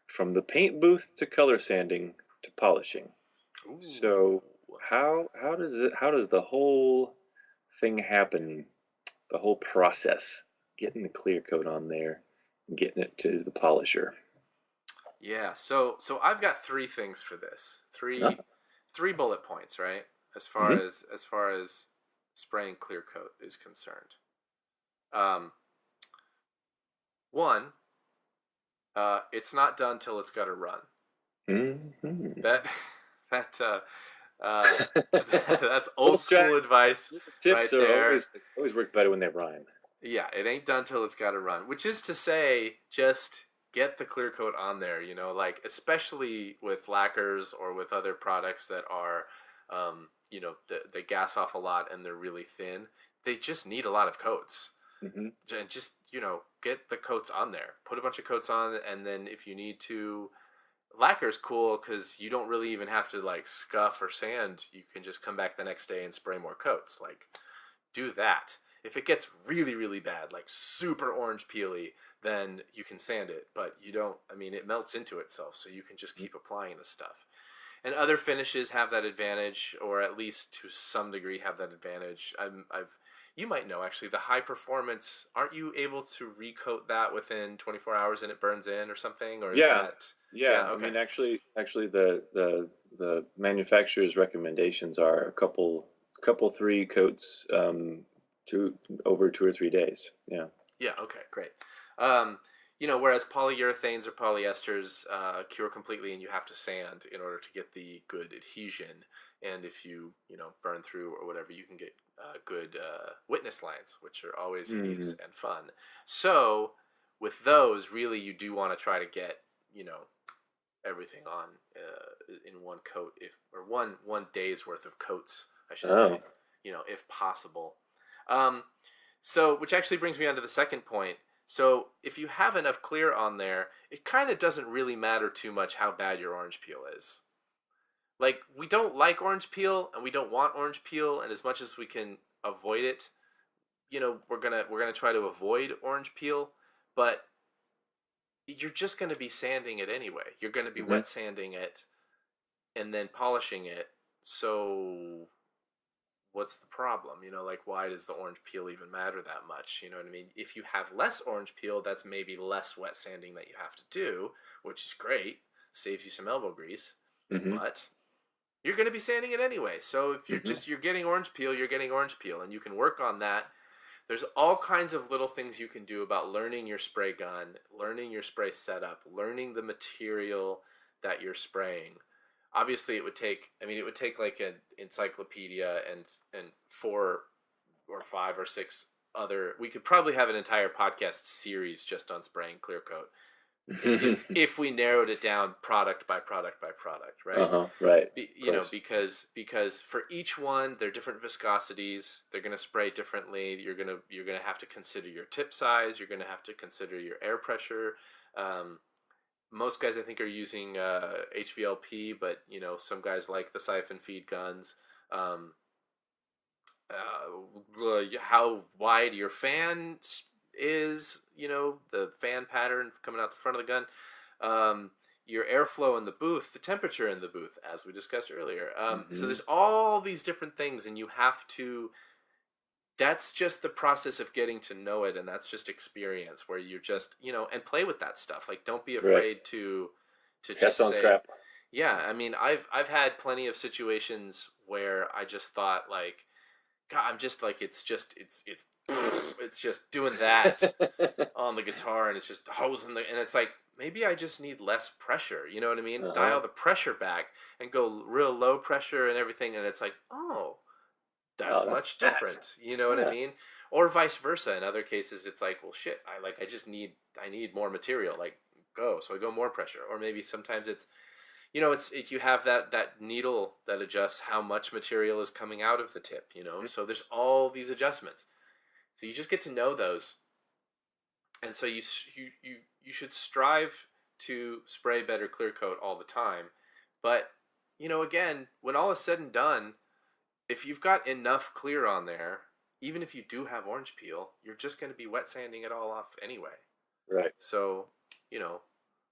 from the paint booth to color sanding to polishing. Ooh. So how does the whole thing happen? The whole process, getting the clear coat on there and getting it to the polisher. Yeah, so I've got 3 things for this. Three bullet points, right? As far as spraying clear coat is concerned. One, it's not done till it's got to run. Mm-hmm. That's old school advice. Tips are always work better when they rhyme. Yeah, it ain't done till it's got to run. Which is to say, just get the clear coat on there. Like, especially with lacquers or with other products that are, they gas off a lot and they're really thin. They just need a lot of coats. Mm-hmm. And just get the coats on there. Put a bunch of coats on, and then if you need to. Lacquer's cool because you don't really even have to like scuff or sand. You can just come back the next day and spray more coats. Like, do that. If it gets really, really bad, like super orange peely, then you can sand it. But you don't. I mean, it melts into itself, so you can just keep applying the stuff. And other finishes have that advantage, or at least to some degree have that advantage. You might know, actually, the high performance, aren't you able to recoat that within 24 hours and it burns in or something? Or is that... Yeah, okay. I mean, actually, the manufacturer's recommendations are a couple 3 coats over 2 or 3 days. Yeah. Yeah. Okay. Great. Whereas polyurethanes or polyesters cure completely, and you have to sand in order to get the good adhesion. And if you burn through or whatever, you can get good witness lines, which are always hideous and fun. So with those, really, you do want to try to get everything on in one coat, one day's worth of coats, I should say, if possible. So which actually brings me on to the second point. So if you have enough clear on there, it kind of doesn't really matter too much how bad your orange peel is. Like, we don't like orange peel and we don't want orange peel, and as much as we can avoid it, we're gonna try to avoid orange peel, but you're just going to be sanding it anyway. You're going to be wet sanding it and then polishing it. So what's the problem? Why does the orange peel even matter that much? You know what I mean? If you have less orange peel, that's maybe less wet sanding that you have to do, which is great. Saves you some elbow grease. Mm-hmm. But you're going to be sanding it anyway. So if you're getting orange peel, you're getting orange peel, and you can work on that. There's all kinds of little things you can do about learning your spray gun, learning your spray setup, learning the material that you're spraying. Obviously, it would take like an encyclopedia and 4 or 5 or 6 other. We could probably have an entire podcast series just on spraying Clearcoat. if we narrowed it down product by product by product, right? Right. Because for each one, they're different viscosities. They're going to spray differently. You're gonna have to consider your tip size. You're going to have to consider your air pressure. most guys I think are using HVLP, but some guys like the siphon feed guns. How wide your fan is, the fan pattern coming out the front of the gun, your airflow in the booth, the temperature in the booth, as we discussed earlier. So there's all these different things, and you have to. That's just the process of getting to know it, and that's just experience where you're just and play with that stuff. Like, don't be afraid to just say scrap. Yeah. I mean, I've had plenty of situations where I just thought, like, God, I'm just like, it's just doing that on the guitar, and it's just hosing and it's like, maybe I just need less pressure. You know what I mean? Dial the pressure back and go real low pressure and everything, and it's like, oh, that's much different. You know what I mean? Or vice versa. In other cases, it's like, well, shit, I need more material. Like, go. So I go more pressure. Or maybe sometimes it's, you have that needle that adjusts how much material is coming out of the tip. So there's all these adjustments. So you just get to know those, and so you should strive to spray better clear coat all the time. But again, when all is said and done, if you've got enough clear on there, even if you do have orange peel, you're just going to be wet sanding it all off anyway. Right. So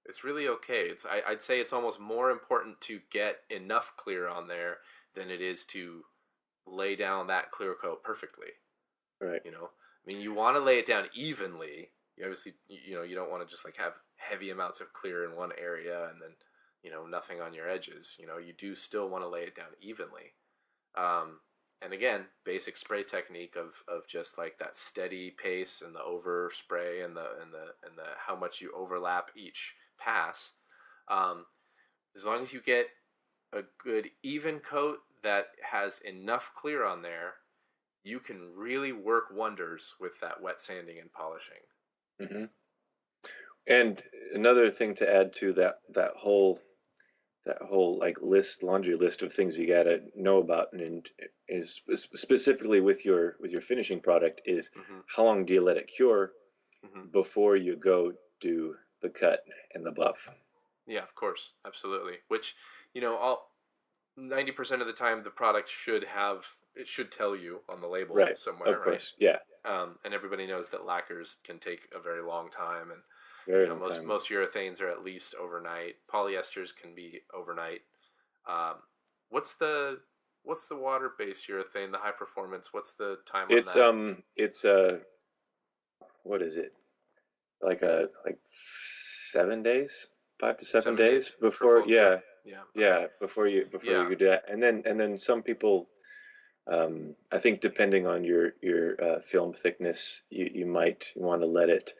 it's really okay. I'd say it's almost more important to get enough clear on there than it is to lay down that clear coat perfectly. Right. I mean, you want to lay it down evenly. You obviously, you don't want to just like have heavy amounts of clear in one area and then, nothing on your edges. You do still want to lay it down evenly. And again, basic spray technique of just like that steady pace and the overspray and the how much you overlap each pass. As long as you get a good even coat that has enough clear on there, you can really work wonders with that wet sanding and polishing. Mm-hmm. And another thing to add to that whole like laundry list of things you gotta know about, and is specifically with your finishing product, is how long do you let it cure before you go do the cut and the buff? Yeah, of course, absolutely. Which, all 90% of the time the product should tell you on the label somewhere, of course, right? Yeah. And everybody knows that lacquers can take a very long time, and most urethanes are at least overnight. Polyesters can be overnight. What's the water-based urethane, the high performance? What's the time on that? It's what is it? Like 7 days, 5 to 7 days before. Yeah. Before you do that, and then some people, I think depending on your film thickness, you might want to let it,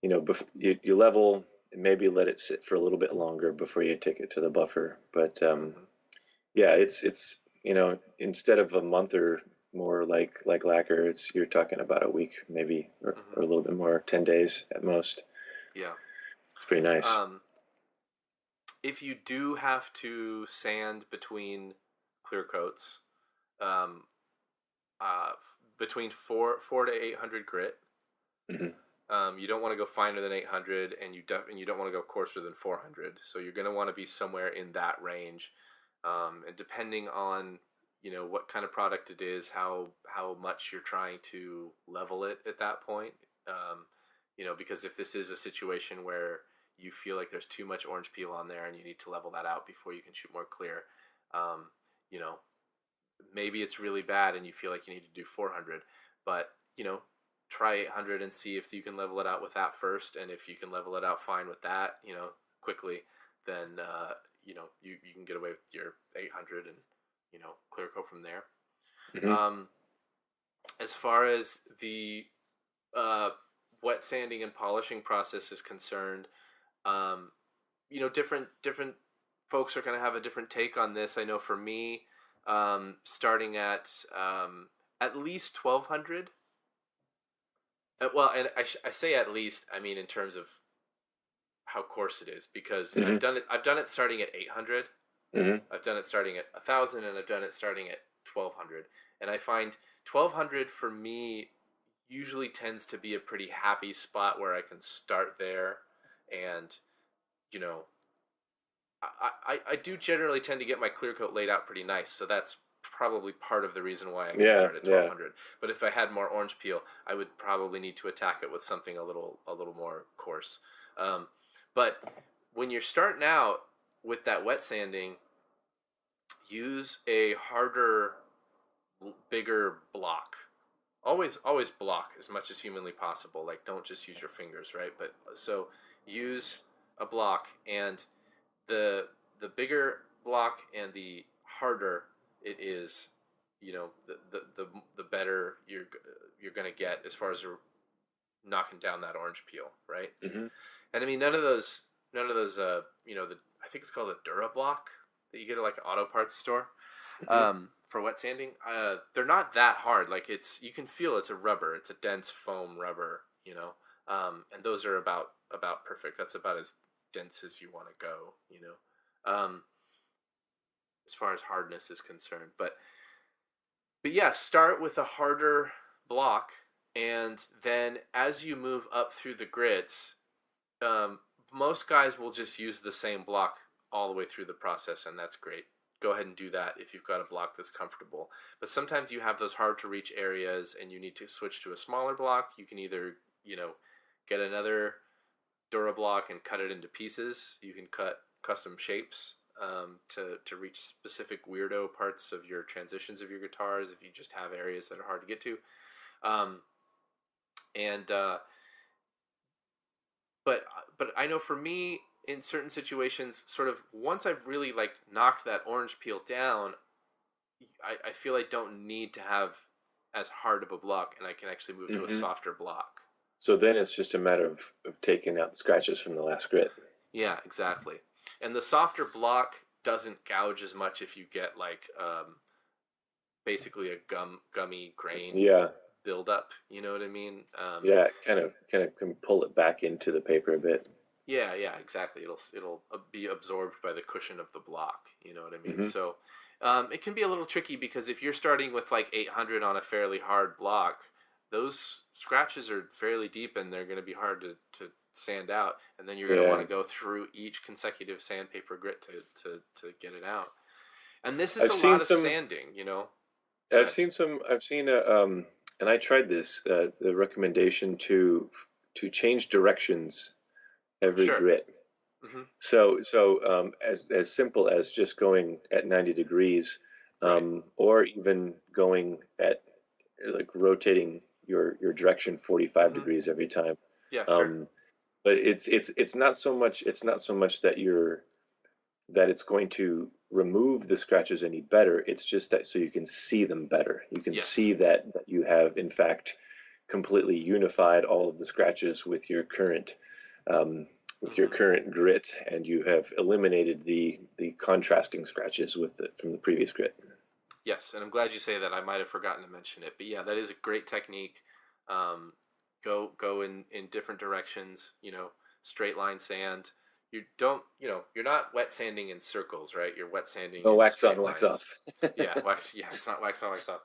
you level and maybe let it sit for a little bit longer before you take it to the buffer. But yeah, it's instead of a month or more like lacquer, you're talking about a week maybe, or a little bit more, 10 days at most. Yeah, it's pretty nice. If you do have to sand between clear coats, between 4 to 800 grit. You don't want to go finer than 800, and you don't want to go coarser than 400. So you're going to want to be somewhere in that range. And depending on what kind of product it is, how much you're trying to level it at that point. Because if this is a situation where you feel like there's too much orange peel on there and you need to level that out before you can shoot more clear, maybe it's really bad and you feel like you need to do 400, but try 800 and see if you can level it out with that first. And if you can level it out fine with that, quickly, then you can get away with your 800 and clear coat from there. As far as the wet sanding and polishing process is concerned, different folks are going to have a different take on this. I know for me, starting at least 1200. Well, and I say at least, I mean in terms of how coarse it is, because I've done it starting at 800. I've done it starting at 1000, and I've done it starting at 1200. And I find 1200 for me usually tends to be a pretty happy spot where I can start there and you know, I do generally tend to get my clear coat laid out pretty nice, so that's probably part of the reason why I can start at 1200. But if I had more orange peel, I would probably need to attack it with something a little more coarse. But when you're starting out with that wet sanding, use a harder, bigger block. Always block as much as humanly possible. Like, don't just use your fingers, right? But so use a block, and the bigger block and the harder it is, you know, the better you're gonna get as far as you're knocking down that orange peel, right? Mm-hmm. And I mean, none of those you know, I think it's called a Dura block that you get at like an auto parts store. Mm-hmm. For wet sanding, they're not that hard. Like, you can feel it's a rubber. It's a dense foam rubber, you know. And those are about perfect. That's about as dense as you want to go, you know, as far as hardness is concerned. But yeah, start with a harder block, and then as you move up through the grits, most guys will just use the same block all the way through the process, and that's great. Go ahead and do that if you've got a block that's comfortable. But sometimes you have those hard to reach areas and you need to switch to a smaller block. You can either, you know, get another Dura block and cut it into pieces. You can cut custom shapes to reach specific weirdo parts of your transitions of your guitars if you just have areas that are hard to get to. But I know for me, in certain situations, sort of once I've really like knocked that orange peel down, I feel I don't need to have as hard of a block, and I can actually move to a softer block. So then it's just a matter of taking out scratches from the last grit. Yeah, exactly. And the softer block doesn't gouge as much if you get like basically a gummy grain buildup. You know what I mean? Yeah, kind of can pull it back into the paper a bit. Yeah, exactly. It'll be absorbed by the cushion of the block. You know what I mean? Mm-hmm. So it can be a little tricky because if you're starting with like 800 on a fairly hard block, those scratches are fairly deep and they're going to be hard to sand out. And then you're going to want to go through each consecutive sandpaper grit to get it out. And this is a lot of sanding, you know? I've seen and I tried this, the recommendation to change directions every grit. Mm-hmm. So as simple as just going at 90 degrees, or even going at like rotating your direction 45 degrees every time. Yeah, sure. But it's not so much that it's going to remove the scratches any better. It's just that so you can see them better. You can see that you have in fact completely unified all of the scratches with your current grit, and you have eliminated the contrasting scratches from the previous grit. Yes, and I'm glad you say that. I might have forgotten to mention it, but yeah, that is a great technique. Go in different directions. You know, straight line sand. You're not wet sanding in circles, right? You're wet sanding. Oh, wax on, wax off. Yeah, wax. Yeah, it's not wax on, wax off.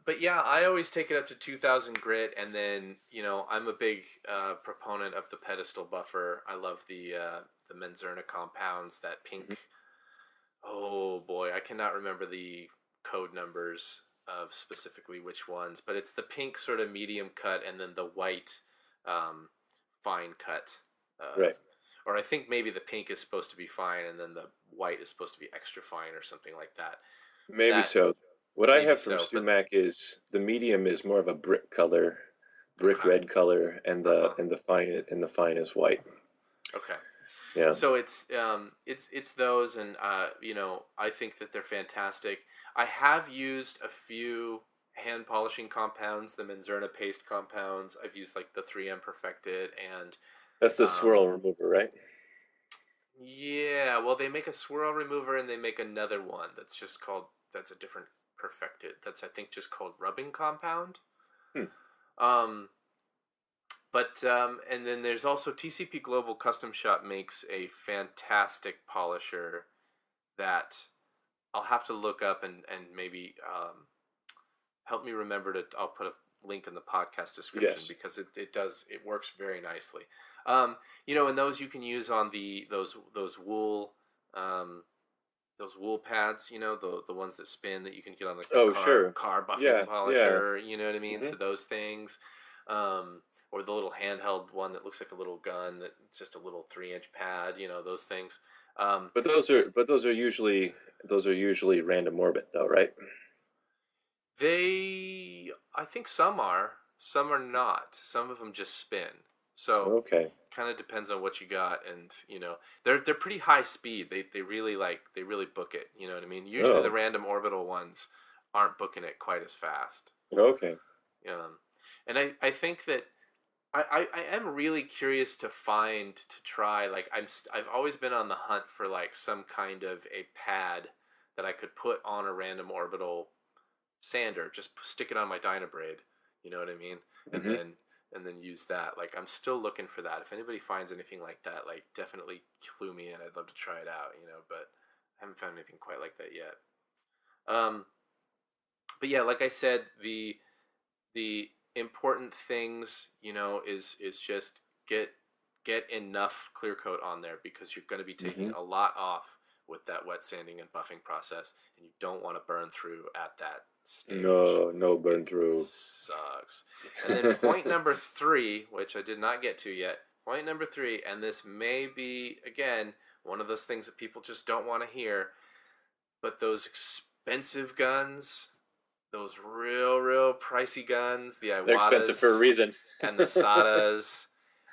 But yeah, I always take it up to 2000 grit, and then I'm a big proponent of the pedestal buffer. I love the Menzerna compounds, that pink. Mm-hmm. Oh boy, I cannot remember the code numbers of specifically which ones, but it's the pink sort of medium cut, and then the white fine cut. Right. Or I think maybe the pink is supposed to be fine, and then the white is supposed to be extra fine, or something like that. Maybe so. What I have from Stumac is the medium is more of a brick color, red color, and the fine is white. Okay. Yeah. So it's those, and I think that they're fantastic. I have used a few hand polishing compounds, the Menzerna paste compounds. I've used like the 3M Perfected, and that's the swirl remover, right? Yeah. Well, they make a swirl remover, and they make another one that's a different Perfected. That's, I think, just called rubbing compound. But and then there's also TCP Global Custom Shop makes a fantastic polisher that I'll have to look up and maybe help me remember I'll put a link in the podcast description, Yes. because it works very nicely. And those you can use on those wool pads, the ones that spin that you can get on the car buffing polisher, you know what I mean? Mm-hmm. So those things, or the little handheld one that looks like a little gun that's just a little 3-inch pad, those things. But those are usually random orbit though, right? I think some are not. Some of them just spin. So kind of depends on what you got, and they're pretty high speed. They really book it. You know what I mean? Usually the random orbital ones aren't booking it quite as fast. Okay. And I think that I am really curious to try. Like I've always been on the hunt for like some kind of a pad that I could put on a random orbital sander, just stick it on my Dynabraid. You know what I mean? Mm-hmm. And then use that. Like, I'm still looking for that. If anybody finds anything like that, like, definitely clue me in. I'd love to try it out, but I haven't found anything quite like that yet. But yeah, like I said, the important things, is just get enough Clearcoat on there, because you're going to be taking a lot off with that wet sanding and buffing process, and you don't want to burn through at that stage. No burn through. Sucks. And then point number 3, which I did not get to yet. Point number 3, and this may be, again, one of those things that people just don't want to hear, but those expensive guns, those real pricey guns, the Iwatas, they're expensive for a reason, and the Sadas.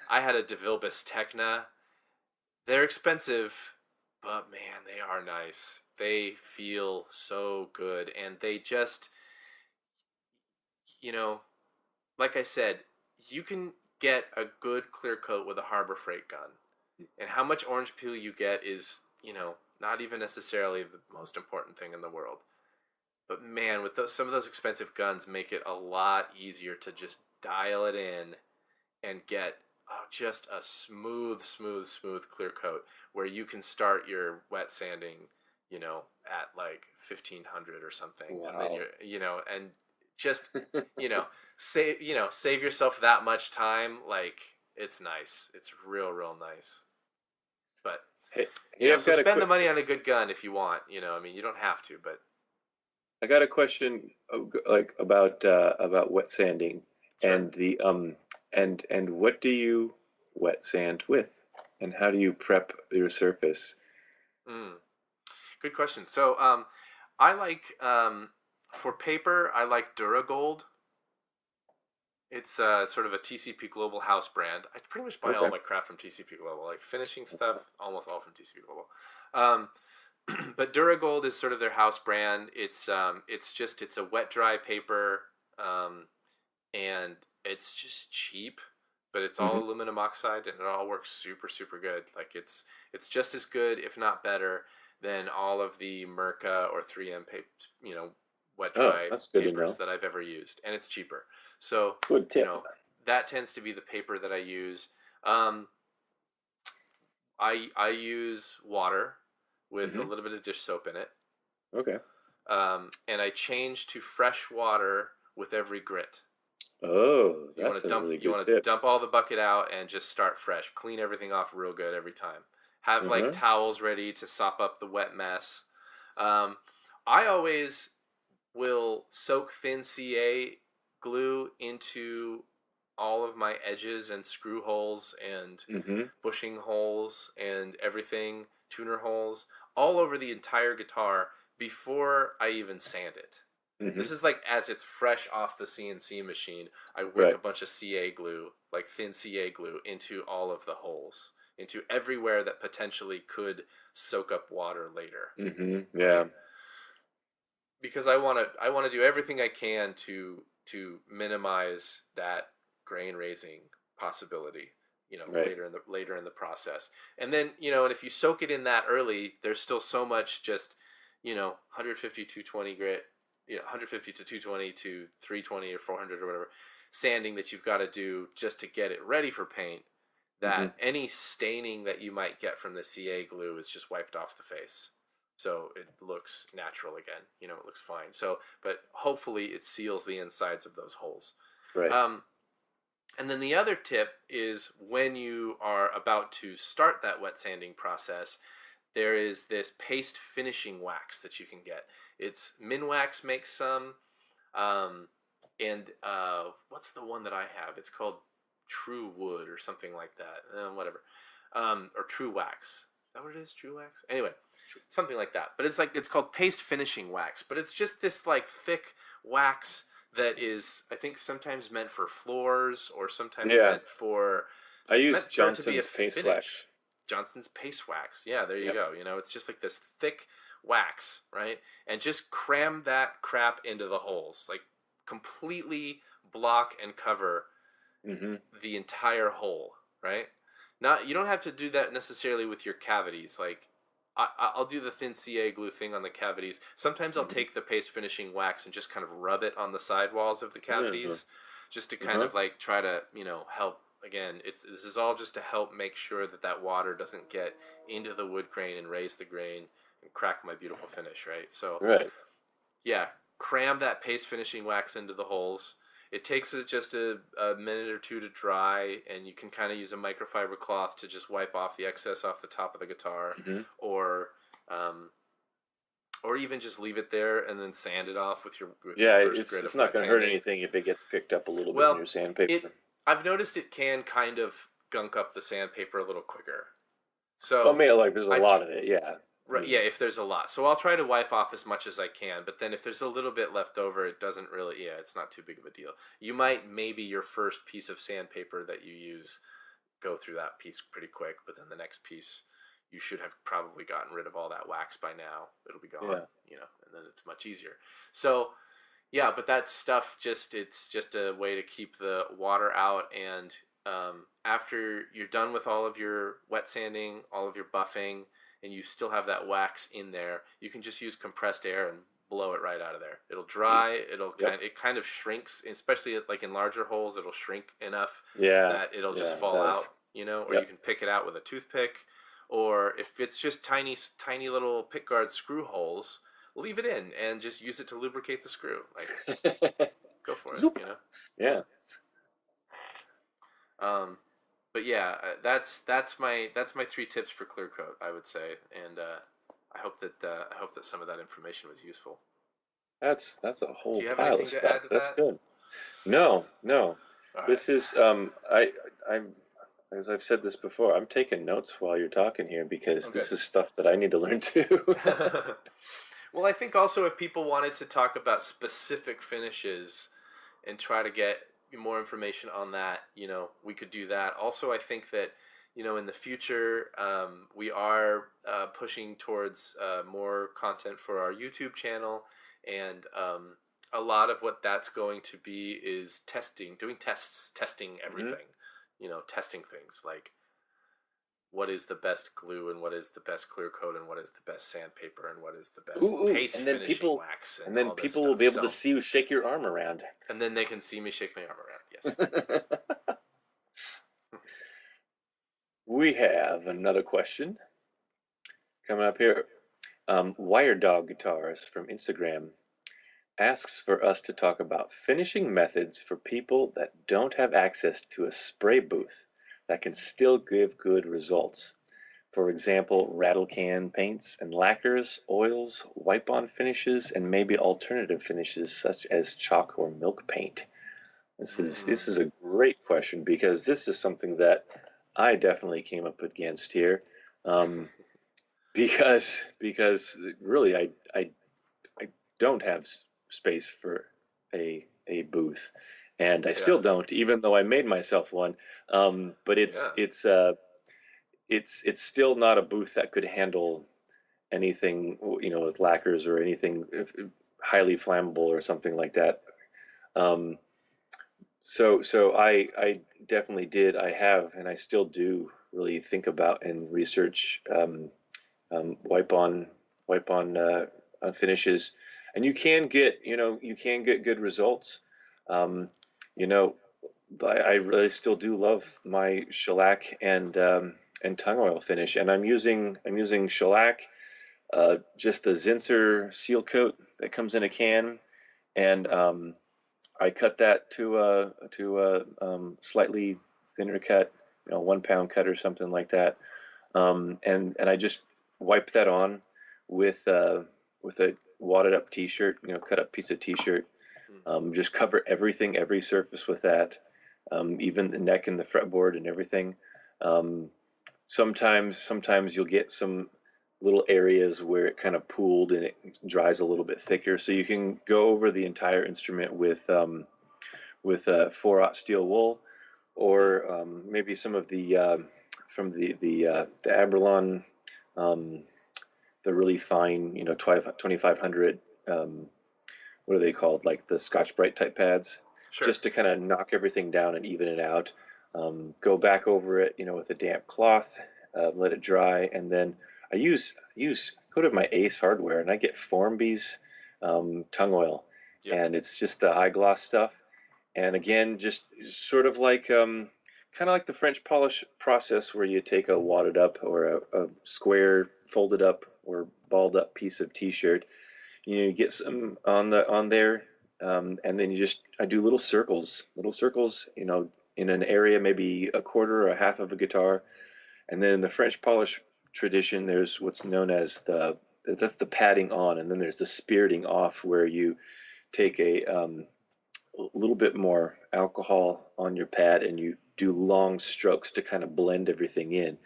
I had a DeVilbiss Techna. They're expensive, but man, they are nice. They feel so good, and they just, like I said, you can get a good Clearcoat with a Harbor Freight gun. And how much orange peel you get is, not even necessarily the most important thing in the world. But man, with some of those expensive guns make it a lot easier to just dial it in and get just a smooth Clearcoat, where you can start your wet sanding, at like 1500 or something. Wow. And then you're, and just, save yourself that much time. Like, it's nice. It's real nice. But, so spend the money on a good gun if you want, you don't have to, but. I got a question, like about wet sanding. Sure. And the and what do you wet sand with, and how do you prep your surface? Good question. So I like, for paper, I like Duragold. It's sort of a TCP Global house brand. I pretty much buy all my crap from TCP Global, like finishing stuff, almost all from TCP Global. But Duragold is sort of their house brand. It's a wet dry paper, and it's just cheap, but it's all aluminum oxide, and it all works super good. Like, it's just as good, if not better, than all of the Mirka or 3M wet dry papers that I've ever used, and it's cheaper. So good tip. That tends to be the paper that I use. I use water with a little bit of dish soap in it. Okay. And I change to fresh water with every grit. Oh, that's a really good tip. You want to dump all the bucket out and just start fresh. Clean everything off real good every time. Have like towels ready to sop up the wet mess. I always will soak thin CA glue into all of my edges and screw holes and bushing holes and everything, tuner holes, all over the entire guitar before I even sand it. This is like as it's fresh off the CNC machine, I wick a bunch of CA glue, like thin CA glue, into all of the holes, into everywhere that potentially could soak up water later. Yeah. Because I want to do everything I can to minimize that grain raising possibility, later in the process. And then, and if you soak it in that early, there's still so much just, 150, 220 grit, 150 to 220 to 320 or 400 or whatever sanding that you've got to do just to get it ready for paint, that any staining that you might get from the CA glue is just wiped off the face. So it looks natural again, it looks fine. So, but hopefully it seals the insides of those holes. Right. And then the other tip is when you are about to start that wet sanding process, there is this paste finishing wax that you can get. It's Minwax makes some, and what's the one that I have? It's called True Wood or something like that. Whatever, or True Wax. Is that what it is? True Wax? Anyway, something like that. But it's called paste finishing wax. But it's just this like thick wax that is, I think, sometimes meant for floors or sometimes meant for. I use Johnson's paste wax. Johnson's paste wax. Yeah, there you go. You know, it's just like this thick wax, right? And just cram that crap into the holes, like completely block and cover the entire hole, right? Not, you don't have to do that necessarily with your cavities. Like I'll do the thin CA glue thing on the cavities. Sometimes I'll take the paste finishing wax and just kind of rub it on the sidewalls of the cavities, just to kind of like try to, you know, help. Again, this is all just to help make sure that water doesn't get into the wood grain and raise the grain and crack my beautiful finish, right? So, yeah, cram that paste finishing wax into the holes. It takes just a minute or two to dry, and you can kind of use a microfiber cloth to just wipe off the excess off the top of the guitar, or even just leave it there and then sand it off with your first grit. It's not going to hurt anything if it gets picked up a little bit in your sandpaper. I've noticed it can kind of gunk up the sandpaper a little quicker. So there's a lot of it, Right, yeah, if there's a lot. So I'll try to wipe off as much as I can, but then if there's a little bit left over, it doesn't really, it's not too big of a deal. You might, maybe your first piece of sandpaper that you use, go through that piece pretty quick, but then the next piece, you should have probably gotten rid of all that wax by now. It'll be gone, you know, and then it's much easier. So, yeah, but that stuff it's just a way to keep the water out, and after you're done with all of your wet sanding, all of your buffing, and you still have that wax in there, you can just use compressed air and blow it right out of there. It'll dry. It kind of shrinks, especially like in larger holes. It'll shrink enough that it'll just fall out, you know. Or you can pick it out with a toothpick, or if it's just tiny little pickguard screw holes, leave it in and just use it to lubricate the screw. Like, go for it, you know. Yeah. But yeah, that's my 3 tips for Clearcoat, I would say, and I hope that some of that information was useful. That's a whole Do you have pile anything of to stuff. add to That's that? good. No. All This right. is I'm as I've said this before, I'm taking notes while you're talking here because this is stuff that I need to learn too. Well, I think also if people wanted to talk about specific finishes and try to get more information on that, you know, we could do that. Also, I think that, you know, in the future, we are pushing towards more content for our YouTube channel, and a lot of what that's going to be is testing everything, you know, testing things like what is the best glue and what is the best clear coat and what is the best sandpaper and what is the best paste finishing wax. And then people will be able to see you shake your arm around. And then they can see me shake my arm around, yes. We have another question coming up here. Wire Dog Guitars from Instagram asks for us to talk about finishing methods for people that don't have access to a spray booth that can still give good results. For example, rattle can paints and lacquers, oils, wipe-on finishes, and maybe alternative finishes such as chalk or milk paint. This is a great question because this is something that I definitely came up against here, because really I don't have space for a booth, and I still don't, even though I made myself one. But it's still not a booth that could handle anything, you know, with lacquers or anything highly flammable or something like that. So I definitely did. I have, and I still do really think about and research wipe-on finishes, and you can get good results. You know, I really still do love my shellac and tongue oil finish, and I'm using shellac, just the Zinsser seal coat that comes in a can, and I cut that to a slightly thinner cut, 1 pound cut or something like that, and I just wipe that on with a wadded up T-shirt, cut up piece of T-shirt. Just cover every surface with that, even the neck and the fretboard and everything. Sometimes you'll get some little areas where it kind of pooled and it dries a little bit thicker. So you can go over the entire instrument with 4/0 steel wool, or maybe some of the from the Aberlon, the really fine, 2500. What are they called? Like the Scotch-Brite type pads, Sure. Just to kind of knock everything down and even it out. Go back over it, with a damp cloth, let it dry, and then I go to my Ace Hardware and I get Formby's tongue oil, and it's just the eye gloss stuff. And again, just sort of like kind of like the French polish process, where you take a wadded up or a square folded up or balled up piece of T-shirt. You get some on there, and then I do little circles, in an area, maybe a quarter or a half of a guitar. And then in the French polish tradition, there's what's known as that's the padding on, and then there's the spiriting off, where you take a little bit more alcohol on your pad and you do long strokes to kind of blend everything in.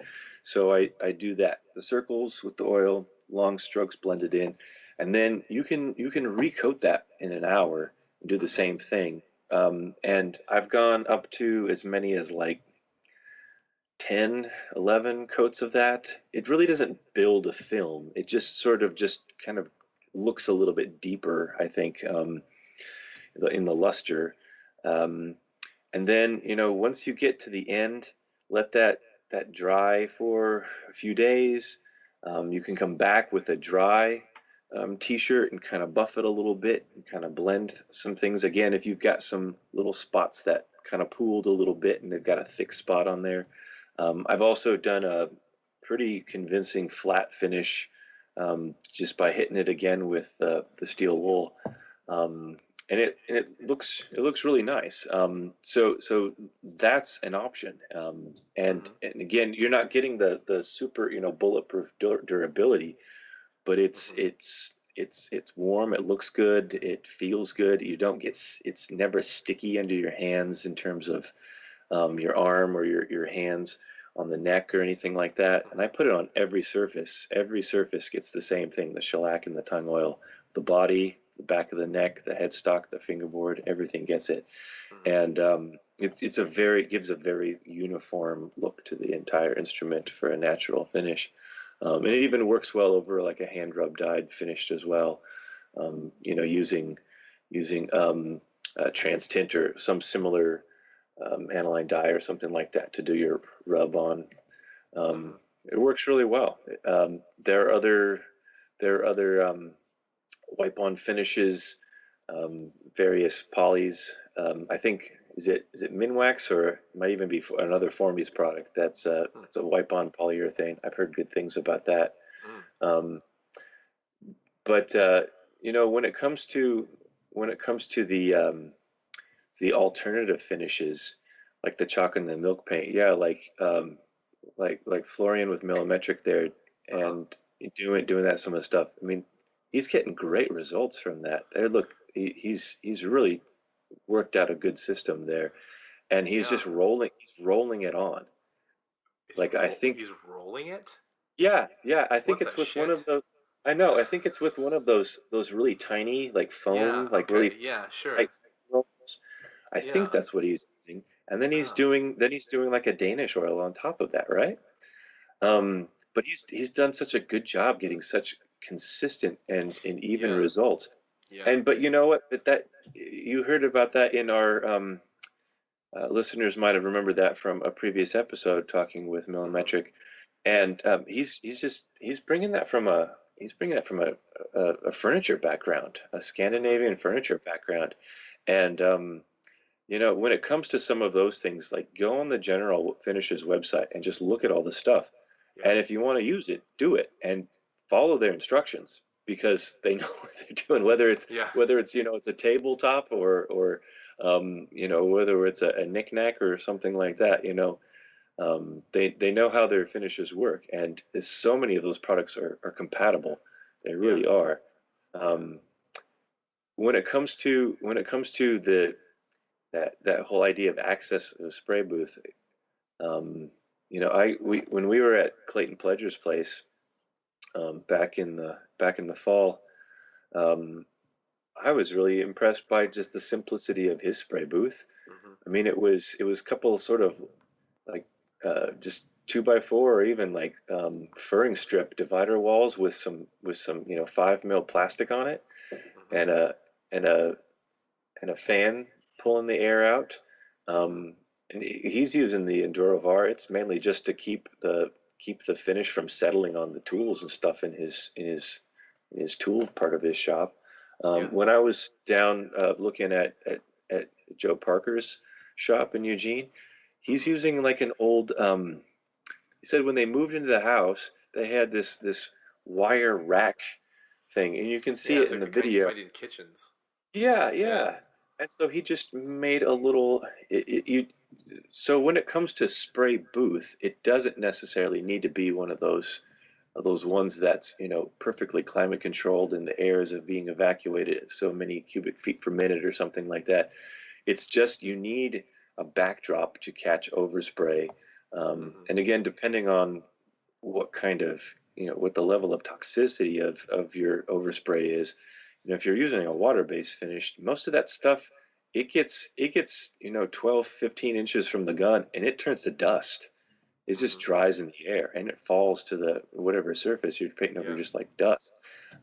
So I do that, the circles with the oil, long strokes blended in, and then you can recoat that in an hour and do the same thing. And I've gone up to as many as like 10, 11 coats of that. It really doesn't build a film. It just sort of kind of looks a little bit deeper, I think, in the luster. And then, once you get to the end, let that dry for a few days. You can come back with a dry T-shirt and kind of buff it a little bit and kind of blend some things. Again, if you've got some little spots that kind of pooled a little bit and they've got a thick spot on there. I've also done a pretty convincing flat finish just by hitting it again with the steel wool. And it looks really nice. So that's an option. And again, you're not getting the super bulletproof durability, but it's warm. It looks good. It feels good. It's never sticky under your hands in terms of your arm or your hands on the neck or anything like that. And I put it on every surface. Every surface gets the same thing: the shellac and the tongue oil, the body, the back of the neck, the headstock, the fingerboard, everything gets it. And it gives a very uniform look to the entire instrument for a natural finish. And it even works well over like a hand rub dyed finished as well. Using trans tint or some similar aniline dye or something like that to do your rub on. It works really well. There are other wipe-on finishes, various polys. I think is it Minwax, or it might even be another Formby's product. It's a wipe-on polyurethane. I've heard good things about that. But when it comes to the alternative finishes, like the chalk and the milk paint, like Florian with Millimetric there, and doing that some of the stuff. I mean, he's getting great results from that. He's really worked out a good system there, and he's just rolling it on. I think he's rolling it. Yeah. I think it's with one of those. I know. I think it's with one of those really tiny, like foam, really. Yeah, sure. I think that's what he's using, and then he's doing like a Danish oil on top of that, right? But he's done such a good job getting such consistent and even results. But you know what? That you heard about that in our listeners might have remembered that from a previous episode talking with Millimetric, and he's bringing that from a furniture background, a Scandinavian furniture background, and when it comes to some of those things, like go on the General Finishes website and just look at all the stuff, and if you want to use it, do it and follow their instructions, because they know what they're doing. Whether it's it's a tabletop or whether it's a knick-knack or something like that, they know how their finishes work, and so many of those products are compatible. They really are. When it comes to that whole idea of access to a spray booth, when we were at Clayton Pledger's place back in the fall, I was really impressed by just the simplicity of his spray booth. I mean, it was a couple sort of like just 2x4 or even like furring strip divider walls with some 5 mil plastic on it, and a fan pulling the air out. And he's using the EnduroVar. It's mainly just to keep the finish from settling on the tools and stuff in his tool part of his shop. When I was down looking at Joe Parker's shop in Eugene, he's using like an old. He said when they moved into the house, they had this wire rack thing, and you can see it in the video. You find in kitchens. Yeah. And so he just made a little. So when it comes to spray booth, it doesn't necessarily need to be one of those ones that's perfectly climate controlled and the air is being evacuated at so many cubic feet per minute or something like that. It's just you need a backdrop to catch overspray, and again, depending on what kind of what the level of toxicity of your overspray is. If you're using a water-based finish, most of that stuff it gets 12, 15 inches from the gun and it turns to dust. It just dries in the air and it falls to the whatever surface you're painting over, just like dust.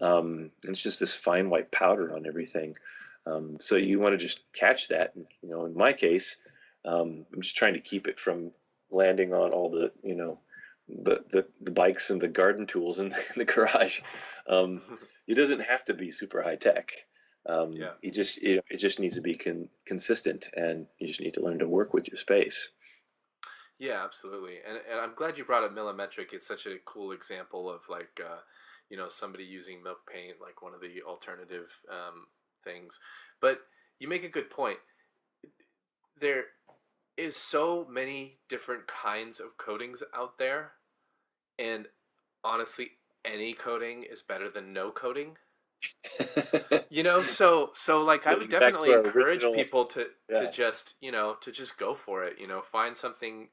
It's just this fine white powder on everything. So you want to just catch that. In my case, I'm just trying to keep it from landing on all the the bikes and the garden tools in the garage. It doesn't have to be super high tech. It just needs to be consistent, and you just need to learn to work with your space. Yeah, absolutely. And I'm glad you brought up millimetric. It's such a cool example of like, somebody using milk paint, like one of the alternative things. But you make a good point. There is so many different kinds of coatings out there. And honestly, any coating is better than no coating. So like I would definitely encourage people to just go for it. Find something,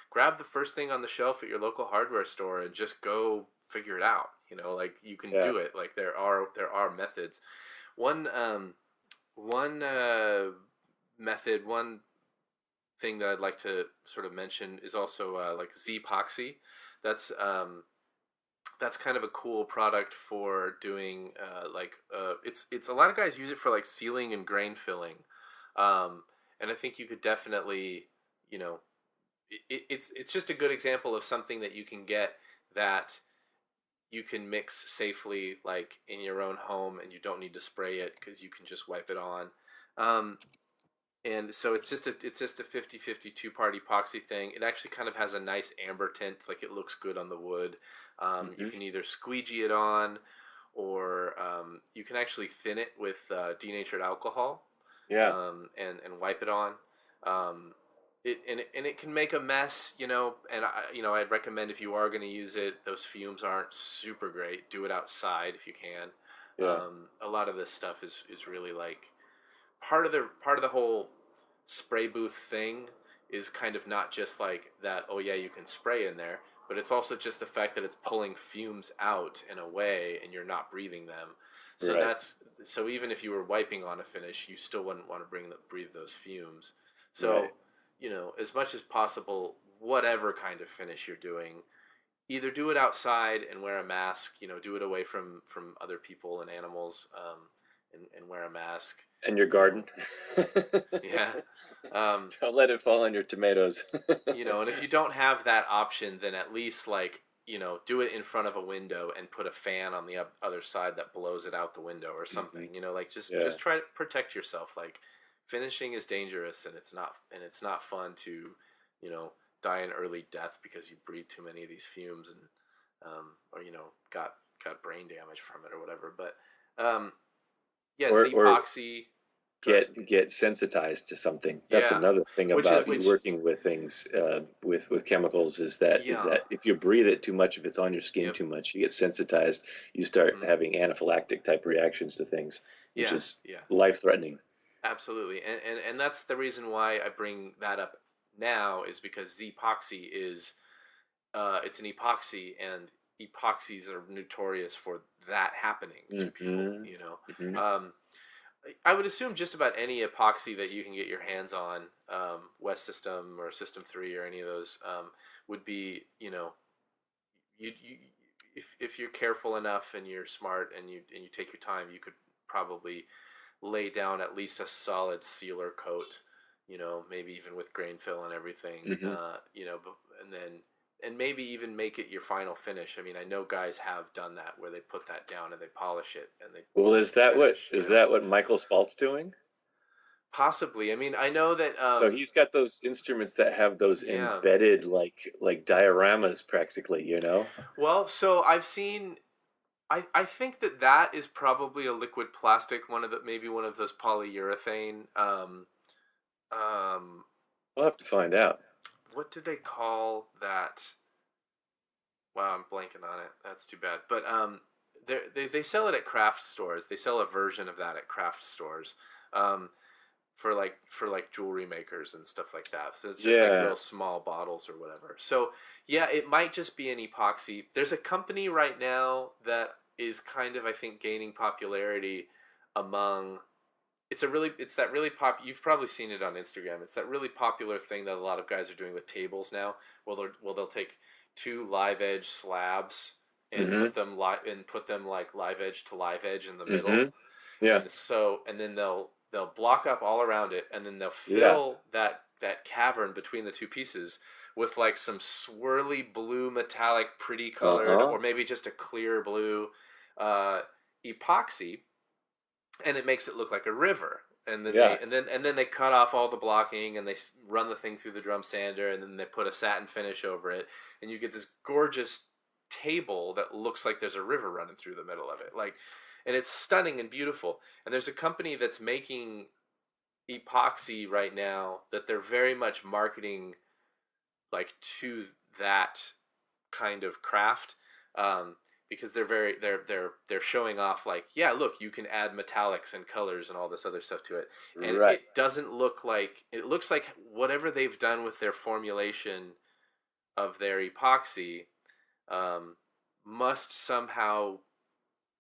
grab the first thing on the shelf at your local hardware store and just go figure it out. Like you can do it. Like there are methods. One method, one thing that I'd like to sort of mention is also like Z-epoxy. That's kind of a cool product for doing it's a lot of guys use it for like sealing and grain filling, and I think you could definitely it's just a good example of something that you can get that you can mix safely like in your own home, and you don't need to spray it because you can just wipe it on. And so it's just a 50-50 two-part epoxy thing. It actually kind of has a nice amber tint, like it looks good on the wood. You can either squeegee it on, or you can actually thin it with denatured alcohol. And wipe it on. It can make a mess, and I'd recommend if you are going to use it, those fumes aren't super great. Do it outside if you can. A lot of this stuff is really like part of the whole spray booth thing is kind of not just like that, oh yeah, you can spray in there, but it's also just the fact that it's pulling fumes out in a way and you're not breathing them. So so even if you were wiping on a finish, you still wouldn't want to breathe those fumes. So, as much as possible, whatever kind of finish you're doing, either do it outside and wear a mask, do it away from other people and animals, and wear a mask. And your garden. Don't let it fall on your tomatoes. And if you don't have that option, then at least do it in front of a window and put a fan on the other side that blows it out the window or something. Just try to protect yourself. Like finishing is dangerous, and it's not fun to, die an early death because you breathe too many of these fumes and or got brain damage from it or whatever. But Z-epoxy. get sensitized to something. That's another thing about working with things with chemicals is that if you breathe it too much, if it's on your skin too much, you get sensitized. You start having anaphylactic type reactions to things, which is life threatening. Absolutely, and that's the reason why I bring that up now, is because Z-epoxy is it's an epoxy, and epoxies are notorious for that happening to people. You know, I would assume just about any epoxy that you can get your hands on, West System or System 3 or any of those, would be, you know, you if you're careful enough and you're smart and you take your time, you could probably lay down at least a solid sealer coat, you know, maybe even with grain fill and everything, you know, and maybe even make it your final finish. I mean, I know guys have done that where they put that down and they polish it and they. Well, is that what Michael Spalt's doing? Possibly. I mean, I know that. So he's got those instruments that have those embedded like dioramas practically, you know. Well, so I've seen. I think that is probably a liquid plastic, maybe one of those polyurethane. We'll have to find out. What do they call that? Wow, I'm blanking on it. That's too bad. But they sell it at craft stores. They sell a version of that at craft stores, for like jewelry makers and stuff like that. So it's just like real small bottles or whatever. So yeah, it might just be an epoxy. There's a company right now that is kind of, I think, gaining popularity among. You've probably seen it on Instagram. It's that really popular thing that a lot of guys are doing with tables now. They'll take 2 live edge slabs and put them like live edge to live edge in the middle. Yeah. And then they'll block up all around it, and then they'll fill that cavern between the 2 pieces with like some swirly blue metallic pretty colored or maybe just a clear blue epoxy, and it makes it look like a river. And then they cut off all the blocking and they run the thing through the drum sander, and then they put a satin finish over it, and you get this gorgeous table that looks like there's a river running through the middle of it. And it's stunning and beautiful. And there's a company that's making epoxy right now that they're very much marketing like to that kind of craft, because they're showing off like, yeah, look, you can add metallics and colors and all this other stuff to it, and it doesn't look like, it looks like whatever they've done with their formulation of their epoxy must somehow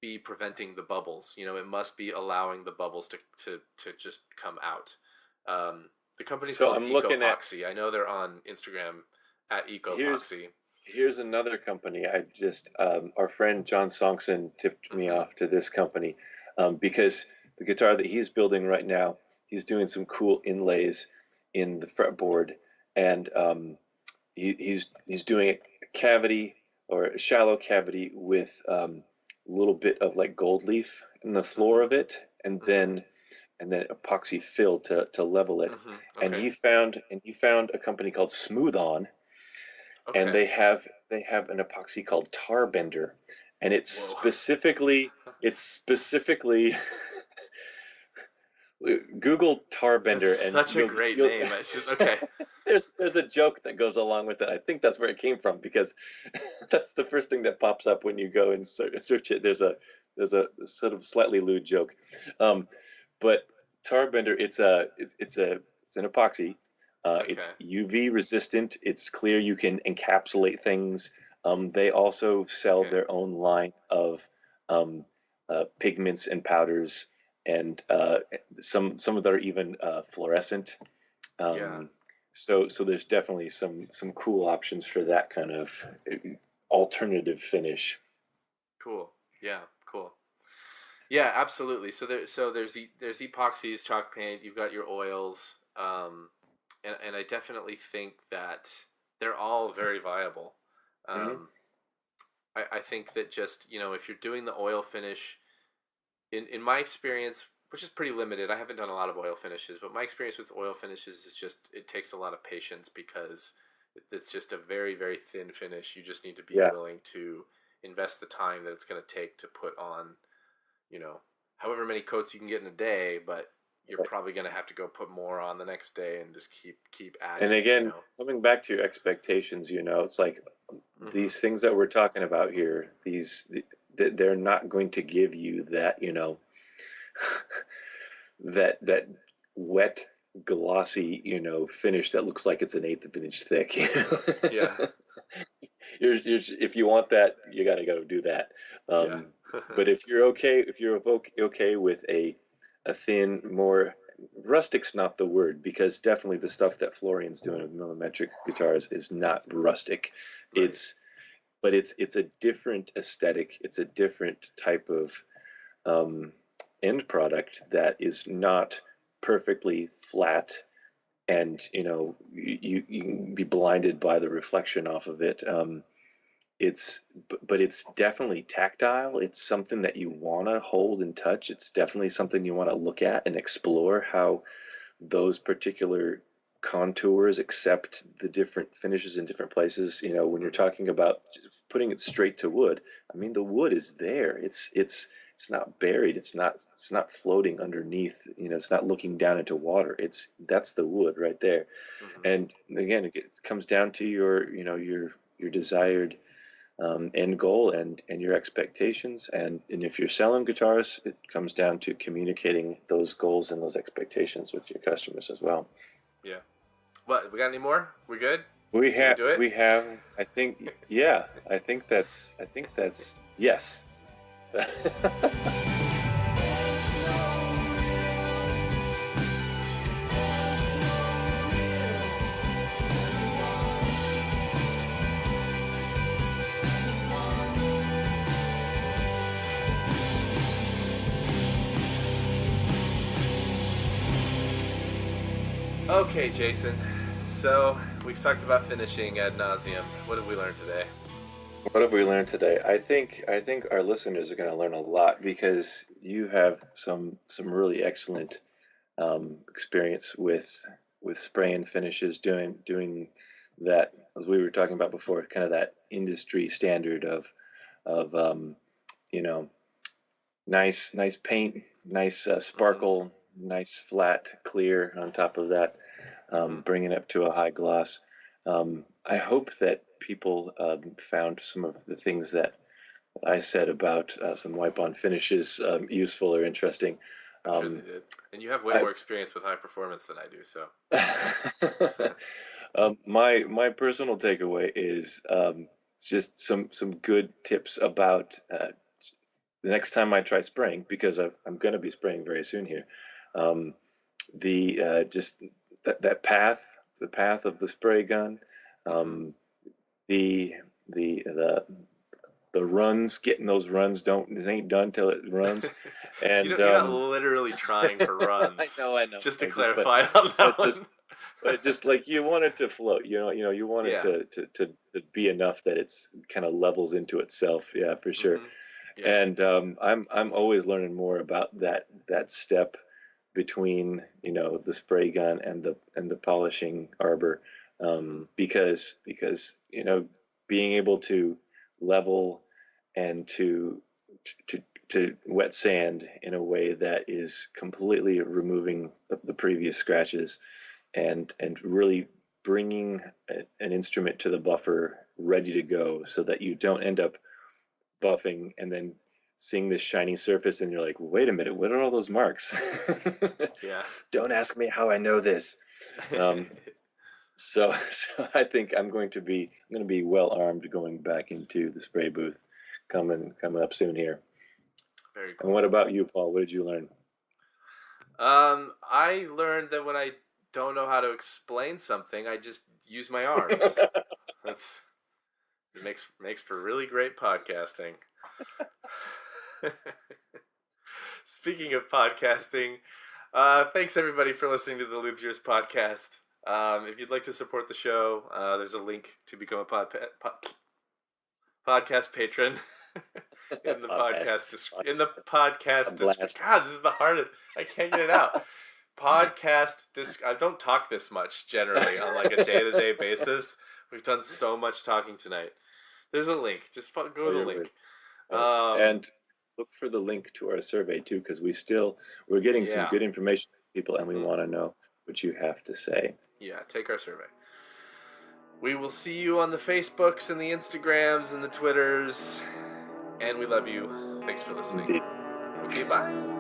be preventing the bubbles. You know, it must be allowing the bubbles to just come out. The company's called Ecopoxy. I know they're on Instagram at Ecopoxy. Here's another company. I just our friend John Songson tipped me off to this company because the guitar that he's building right now, he's doing some cool inlays in the fretboard, and he's doing a cavity or a shallow cavity with a little bit of like gold leaf in the floor of it, and then epoxy fill to level it. Okay. And he found a company called Smooth On. Okay. And they have an epoxy called Tar Bender, and it's specifically Google Tar Bender. That's and such a great name. It's just, okay. There's a joke that goes along with it. I think that's where it came from, because that's the first thing that pops up when you go and search it. There's a sort of slightly lewd joke, but Tar Bender, it's an epoxy. Okay. It's UV resistant. It's clear. You can encapsulate things. They also sell their own line of pigments and powders, and some of them are even fluorescent. So there's definitely some cool options for that kind of alternative finish. Cool. Yeah. Cool. Yeah. Absolutely. So there's epoxies, chalk paint. You've got your oils. And I definitely think that they're all very viable. I think that just, you know, if you're doing the oil finish, in my experience, which is pretty limited, I haven't done a lot of oil finishes, but my experience with oil finishes is just, it takes a lot of patience, because it's just a very, very thin finish. You just need to be willing to invest the time that it's going to take to put on, you know, however many coats you can get in a day, but you're probably going to have to go put more on the next day and just keep adding. And again, coming back to your expectations, it's like these things that we're talking about here, they're not going to give you that, that wet, glossy, finish that looks like it's an eighth of an inch thick. Yeah. If you want that, you got to go do that. But if you're okay with a thin, more rustic's not the word, because definitely the stuff that Florian's doing with millimetric guitars is not rustic. Right. It's a different aesthetic. It's a different type of end product that is not perfectly flat, and you can be blinded by the reflection off of it. But it's definitely tactile. It's something that you want to hold and touch. It's definitely something you want to look at and explore how those particular contours accept the different finishes in different places. When you're talking about just putting it straight to wood, I mean, the wood is there. It's not buried. It's not floating underneath. It's not looking down into water. That's the wood right there. Mm-hmm. And again, it comes down to your desired end goal and your expectations. And if you're selling guitars, it comes down to communicating those goals and those expectations with your customers as well. Yeah. What, we got any more? We good? We have. I think. Yeah. I think that's. Yes. Okay, Jason. So we've talked about finishing ad nauseum. What did we learn today? What have we learned today? I think our listeners are going to learn a lot, because you have some really excellent experience with spray and finishes, doing that, as we were talking about before, kind of that industry standard of nice paint, nice sparkle, nice flat clear on top of that, bringing it up to a high gloss. I hope that people found some of the things that I said about some wipe-on finishes useful or interesting. I'm sure they did. And you have way more experience with high performance than I do, so. My personal takeaway is just some good tips about the next time I try spraying, because I'm going to be spraying very soon here. Just that path, the path of the spray gun, the runs, getting those runs, it ain't done till it runs. And you're not literally trying for runs. I know. Just to clarify on that one. But just like you want it to float, you want it to be enough that it's kind of levels into itself. Yeah, for sure. Mm-hmm. Yeah. And I'm always learning more about that step between the spray gun and the polishing arbor, because being able to level and to wet sand in a way that is completely removing the previous scratches, and really bringing an instrument to the buffer ready to go, so that you don't end up buffing and then seeing this shiny surface and you're like, wait a minute, what are all those marks? Yeah. Don't ask me how I know this. So I think I'm going to be well armed going back into the spray booth coming up soon here. Very cool. And what about you, Paul? What did you learn? I learned that when I don't know how to explain something, I just use my arms. It makes for really great podcasting. Speaking of podcasting, thanks everybody for listening to the Luthiers podcast. If you'd like to support the show, there's a link to become a podcast patron in the podcast description. God, this is the hardest. I can't get it out. I don't talk this much generally on like a day-to-day basis. We've done so much talking tonight. There's a link. Just go to the link. And look for the link to our survey too, because we're getting some good information from people, and we want to know what you have to say. Yeah, take our survey. We will see you on the Facebooks and the Instagrams and the Twitters, and we love you. Thanks for listening. Indeed. Okay, bye.